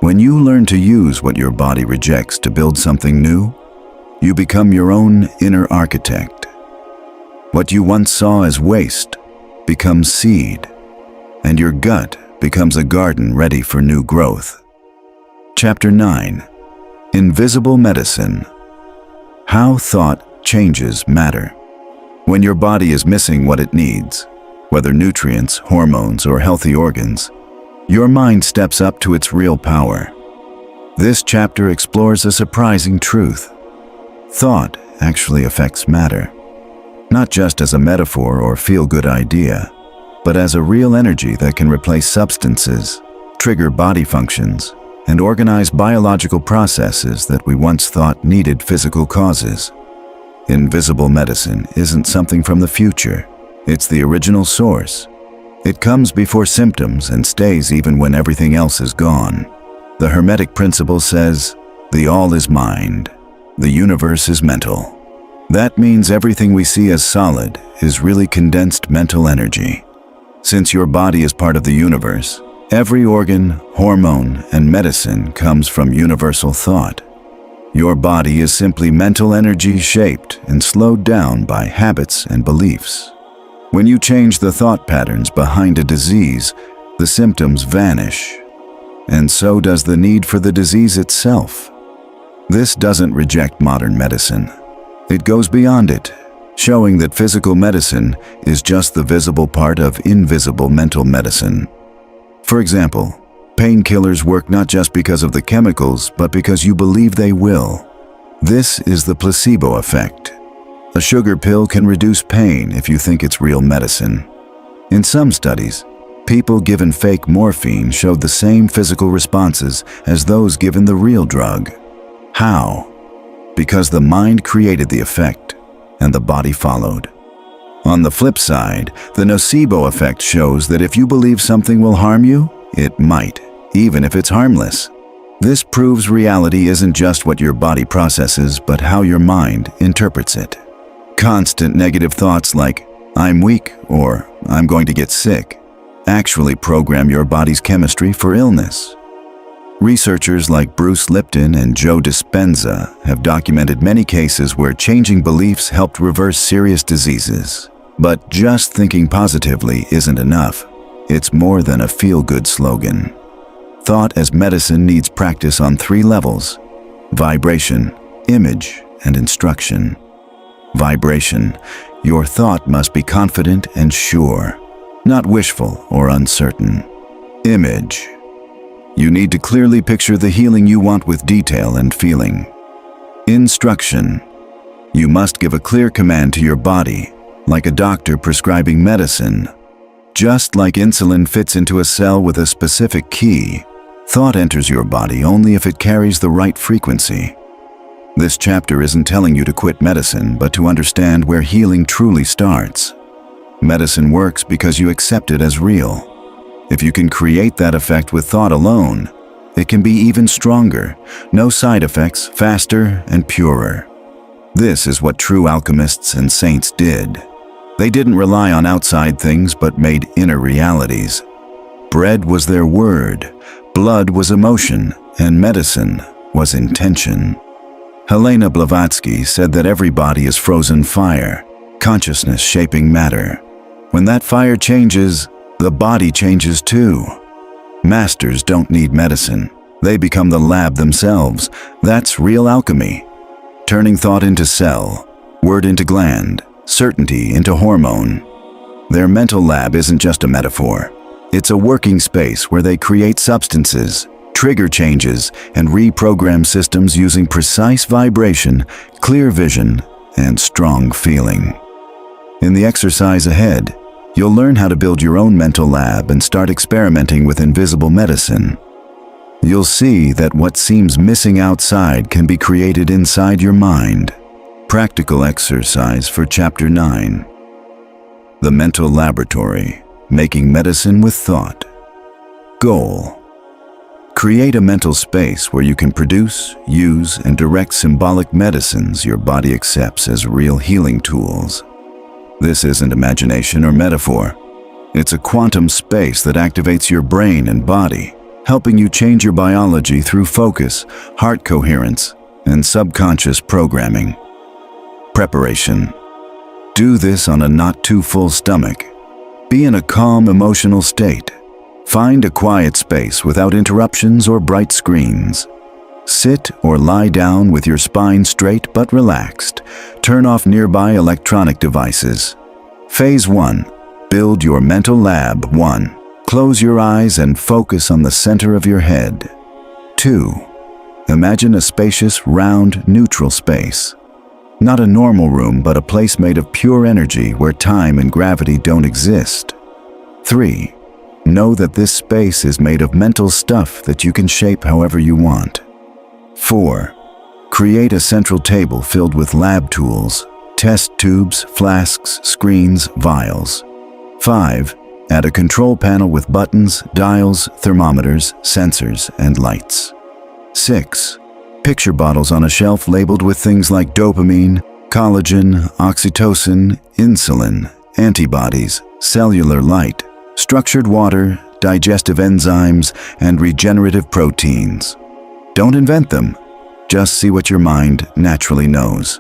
When you learn to use what your body rejects to build something new, you become your own inner architect. What you once saw as waste becomes seed, and your gut becomes a garden ready for new growth. Chapter 9. Invisible Medicine. How thought changes matter. When your body is missing what it needs, whether nutrients, hormones, or healthy organs, your mind steps up to its real power. This chapter explores a surprising truth. Thought actually affects matter, not just as a metaphor or feel-good idea, but as a real energy that can replace substances, trigger body functions, and organize biological processes that we once thought needed physical causes. Invisible medicine isn't something from the future. It's the original source. It comes before symptoms and stays even when everything else is gone. The Hermetic principle says, the all is mind, the universe is mental. That means everything we see as solid is really condensed mental energy. Since your body is part of the universe, every organ, hormone, and medicine comes from universal thought. Your body is simply mental energy shaped and slowed down by habits and beliefs. When you change the thought patterns behind a disease, the symptoms vanish, and so does the need for the disease itself. This doesn't reject modern medicine. It goes beyond it, showing that physical medicine is just the visible part of invisible mental medicine. For example, painkillers work not just because of the chemicals, but because you believe they will. This is the placebo effect. A sugar pill can reduce pain if you think it's real medicine. In some studies, people given fake morphine showed the same physical responses as those given the real drug. How? Because the mind created the effect, and the body followed. On the flip side, the nocebo effect shows that if you believe something will harm you, it might, even if it's harmless. This proves reality isn't just what your body processes, but how your mind interprets it. Constant negative thoughts like, I'm weak or I'm going to get sick, actually program your body's chemistry for illness. Researchers like Bruce Lipton and Joe Dispenza have documented many cases where changing beliefs helped reverse serious diseases. But just thinking positively isn't enough. It's more than a feel-good slogan. Thought as medicine needs practice on 3 levels: vibration, image, and instruction. Vibration. Your thought must be confident and sure, not wishful or uncertain. Image. You need to clearly picture the healing you want with detail and feeling. Instruction. You must give a clear command to your body, like a doctor prescribing medicine. Just like insulin fits into a cell with a specific key, thought enters your body only if it carries the right frequency. This chapter isn't telling you to quit medicine, but to understand where healing truly starts. Medicine works because you accept it as real. If you can create that effect with thought alone, it can be even stronger, no side effects, faster and purer. This is what true alchemists and saints did. They didn't rely on outside things but made inner realities. Bread was their word, blood was emotion, and medicine was intention. Helena Blavatsky said that every body is frozen fire, consciousness shaping matter. When that fire changes, the body changes too. Masters don't need medicine. They become the lab themselves. That's real alchemy. Turning thought into cell, word into gland, certainty into hormone. Their mental lab isn't just a metaphor. It's a working space where they create substances, trigger changes, and reprogram systems using precise vibration, clear vision, and strong feeling. In the exercise ahead, you'll learn how to build your own mental lab and start experimenting with invisible medicine. You'll see that what seems missing outside can be created inside your mind. Practical exercise for Chapter 9. The Mental Laboratory, Making Medicine with Thought. Goal: create a mental space where you can produce, use, and direct symbolic medicines your body accepts as real healing tools. This isn't imagination or metaphor. It's a quantum space that activates your brain and body, helping you change your biology through focus, heart coherence, and subconscious programming. Preparation: do this on a not too full stomach. Be in a calm emotional state. Find a quiet space without interruptions or bright screens. Sit or lie down with your spine straight but relaxed. Turn off nearby electronic devices. Phase 1. Build your mental lab. 1. Close your eyes and focus on the center of your head. 2. Imagine a spacious, round, neutral space. Not a normal room, but a place made of pure energy where time and gravity don't exist. 3. Know that this space is made of mental stuff that you can shape however you want. 4. Create a central table filled with lab tools, test tubes, flasks, screens, vials. 5. Add a control panel with buttons, dials, thermometers, sensors, and lights. 6. Picture bottles on a shelf labeled with things like dopamine, collagen, oxytocin, insulin, antibodies, cellular light, structured water, digestive enzymes, and regenerative proteins. Don't invent them. Just see what your mind naturally knows.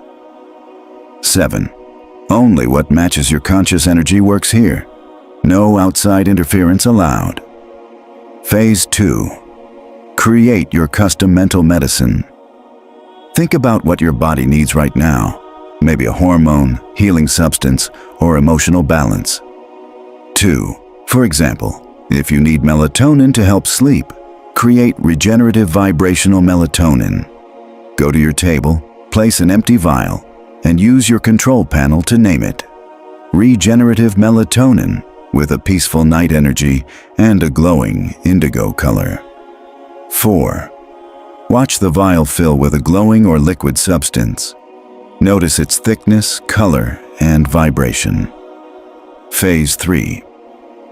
7. Only what matches your conscious energy works here. No outside interference allowed. Phase 2. Create your custom mental medicine. Think about what your body needs right now. Maybe a hormone, healing substance, or emotional balance. 2. For example, if you need melatonin to help sleep, create regenerative vibrational melatonin. Go to your table, place an empty vial, and use your control panel to name it. Regenerative melatonin, with a peaceful night energy and a glowing indigo color. 4. Watch the vial fill with a glowing or liquid substance. Notice its thickness, color, and vibration. Phase 3.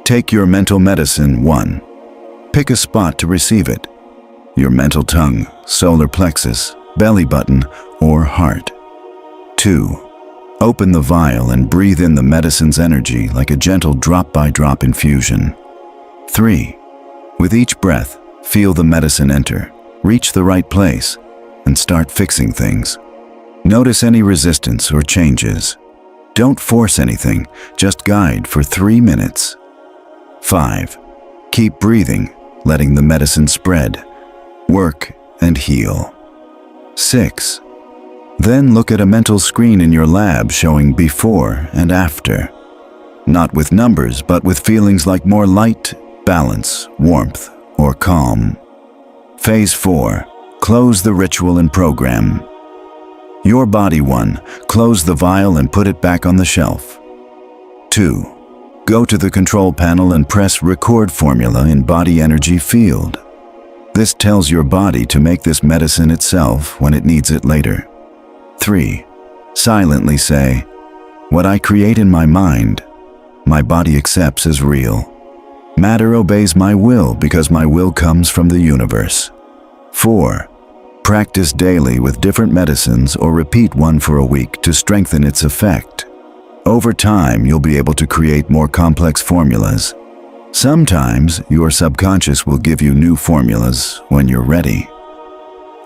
Take your mental medicine. 1. Pick a spot to receive it. Your mental tongue, solar plexus, belly button, or heart. 2. Open the vial and breathe in the medicine's energy like a gentle drop-by-drop infusion. 3. With each breath, feel the medicine enter, reach the right place, and start fixing things. Notice any resistance or changes. Don't force anything, just guide for 3 minutes. 5. Keep breathing, letting the medicine spread, work, and heal. 6. Then look at a mental screen in your lab showing before and after. Not with numbers, but with feelings like more light, balance, warmth, or calm. Phase 4. Close the ritual and program. Your body. 1. Close the vial and put it back on the shelf. 2. Go to the control panel and press Record Formula in Body Energy Field. This tells your body to make this medicine itself when it needs it later. 3. Silently say, "What I create in my mind, my body accepts as real. Matter obeys my will because my will comes from the universe." 4. Practice daily with different medicines or repeat one for a week to strengthen its effect. Over time, you'll be able to create more complex formulas. Sometimes, your subconscious will give you new formulas when you're ready.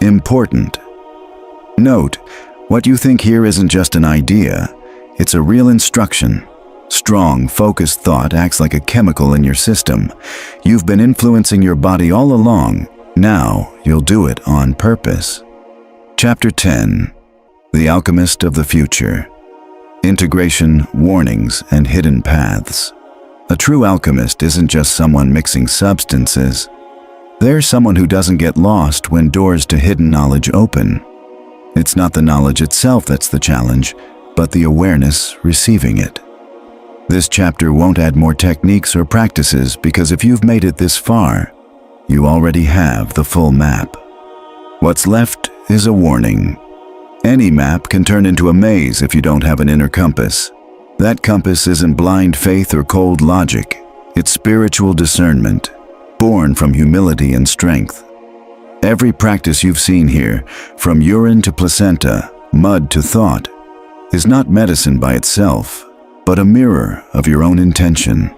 Important. Note, what you think here isn't just an idea, it's a real instruction. Strong, focused thought acts like a chemical in your system. You've been influencing your body all along. Now, you'll do it on purpose. Chapter 10. The Alchemist of the Future. Integration, warnings, and hidden paths. A true alchemist isn't just someone mixing substances. They're someone who doesn't get lost when doors to hidden knowledge open. It's not the knowledge itself that's the challenge, but the awareness receiving it. This chapter won't add more techniques or practices because if you've made it this far, you already have the full map. What's left is a warning. Any map can turn into a maze if you don't have an inner compass. That compass isn't blind faith or cold logic. It's spiritual discernment. born from humility and strength. Every practice you've seen here, from urine to placenta, mud to thought, is not medicine by itself, but a mirror of your own intention.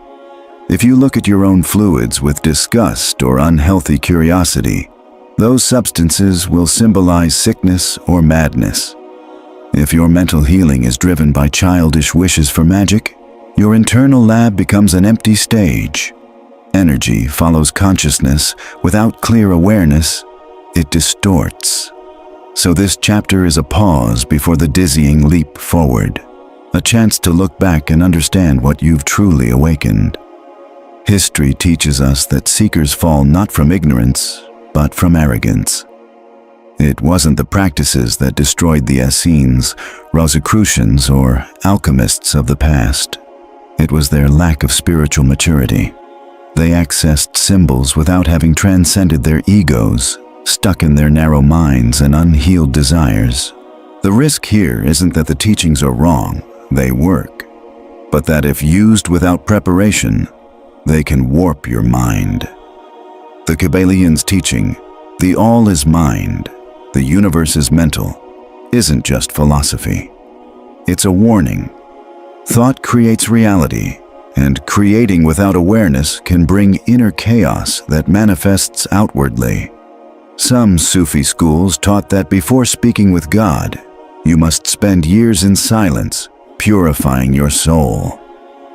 If you look at your own fluids with disgust or unhealthy curiosity, those substances will symbolize sickness or madness. If your mental healing is driven by childish wishes for magic, your internal lab becomes an empty stage. Energy follows consciousness without clear awareness. It distorts. So this chapter is a pause before the dizzying leap forward, a chance to look back and understand what you've truly awakened. History teaches us that seekers fall not from ignorance, but from arrogance. It wasn't the practices that destroyed the Essenes, Rosicrucians, or alchemists of the past. It was their lack of spiritual maturity. They accessed symbols without having transcended their egos, stuck in their narrow minds and unhealed desires. The risk here isn't that the teachings are wrong, they work, but that if used without preparation, they can warp your mind. The Kabbalions' teaching, the all is mind, the universe is mental, isn't just philosophy. It's a warning. Thought creates reality, and creating without awareness can bring inner chaos that manifests outwardly. Some Sufi schools taught that before speaking with God, you must spend years in silence, purifying your soul.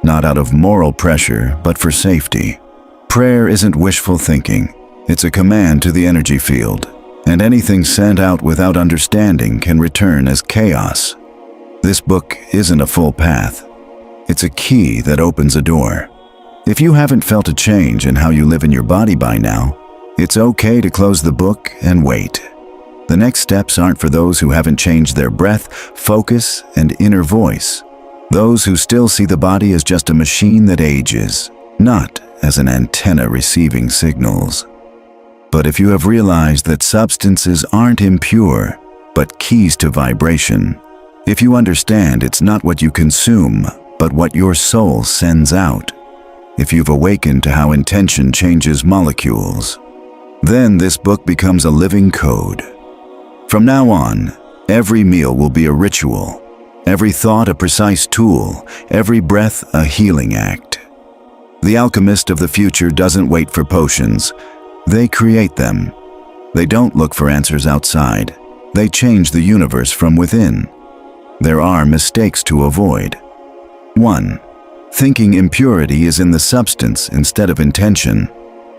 Not out of moral pressure, but for safety. Prayer isn't wishful thinking. It's a command to the energy field, and anything sent out without understanding can return as chaos. This book isn't a full path. It's a key that opens a door. If you haven't felt a change in how you live in your body by now, it's okay to close the book and wait. The next steps aren't for those who haven't changed their breath, focus, and inner voice. Those who still see the body as just a machine that ages, not as an antenna receiving signals. But if you have realized that substances aren't impure, but keys to vibration, if you understand it's not what you consume, but what your soul sends out, if you've awakened to how intention changes molecules, then this book becomes a living code. From now on, every meal will be a ritual, every thought a precise tool, every breath a healing act. The alchemist of the future doesn't wait for potions. They create them. They don't look for answers outside. They change the universe from within. There are mistakes to avoid. 1. Thinking impurity is in the substance instead of intention.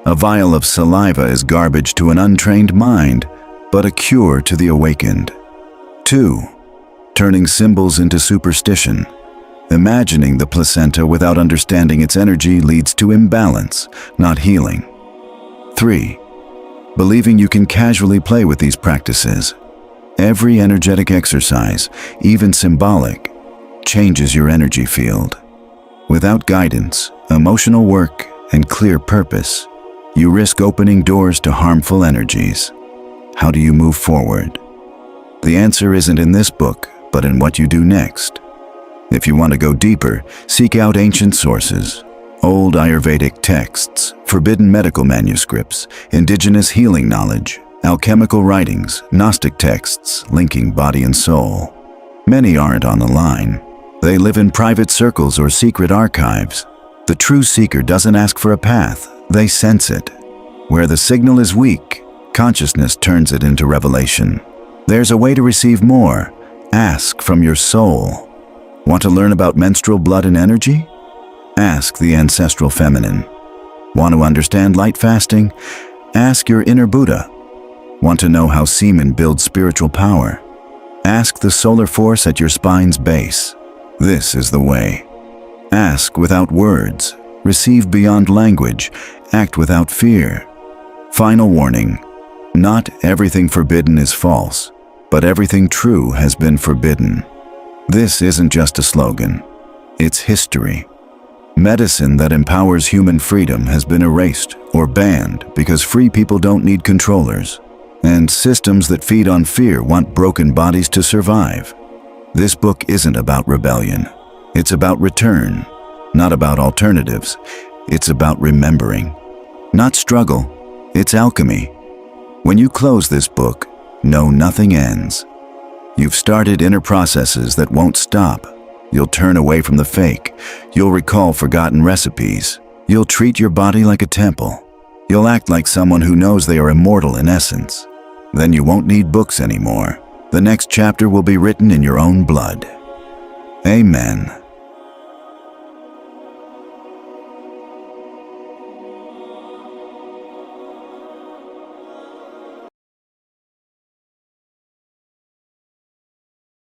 A vial of saliva is garbage to an untrained mind, but a cure to the awakened. 2. Turning symbols into superstition. Imagining the placenta without understanding its energy leads to imbalance, not healing. 3. Believing you can casually play with these practices. Every energetic exercise, even symbolic, changes your energy field. Without guidance, emotional work, and clear purpose, you risk opening doors to harmful energies. How do you move forward? The answer isn't in this book, but in what you do next. If you want to go deeper, seek out ancient sources, old Ayurvedic texts, forbidden medical manuscripts, indigenous healing knowledge, alchemical writings, Gnostic texts linking body and soul. Many aren't on the line. They live in private circles or secret archives. The true seeker doesn't ask for a path, they sense it. Where the signal is weak, consciousness turns it into revelation. There's a way to receive more. Ask from your soul. Want to learn about menstrual blood and energy? Ask the ancestral feminine. Want to understand light fasting? Ask your inner Buddha. Want to know how semen builds spiritual power? Ask the solar force at your spine's base. This is the way. Ask without words. Receive beyond language. Act without fear. Final warning. Not everything forbidden is false, but everything true has been forbidden. This isn't just a slogan. It's history. Medicine that empowers human freedom has been erased or banned because free people don't need controllers, and systems that feed on fear want broken bodies to survive. This book isn't about rebellion. It's about return, not about alternatives. It's about remembering. Not struggle, it's alchemy. When you close this book, know nothing ends. You've started inner processes that won't stop. You'll turn away from the fake. You'll recall forgotten recipes. You'll treat your body like a temple. You'll act like someone who knows they are immortal in essence. Then you won't need books anymore. The next chapter will be written in your own blood. Amen.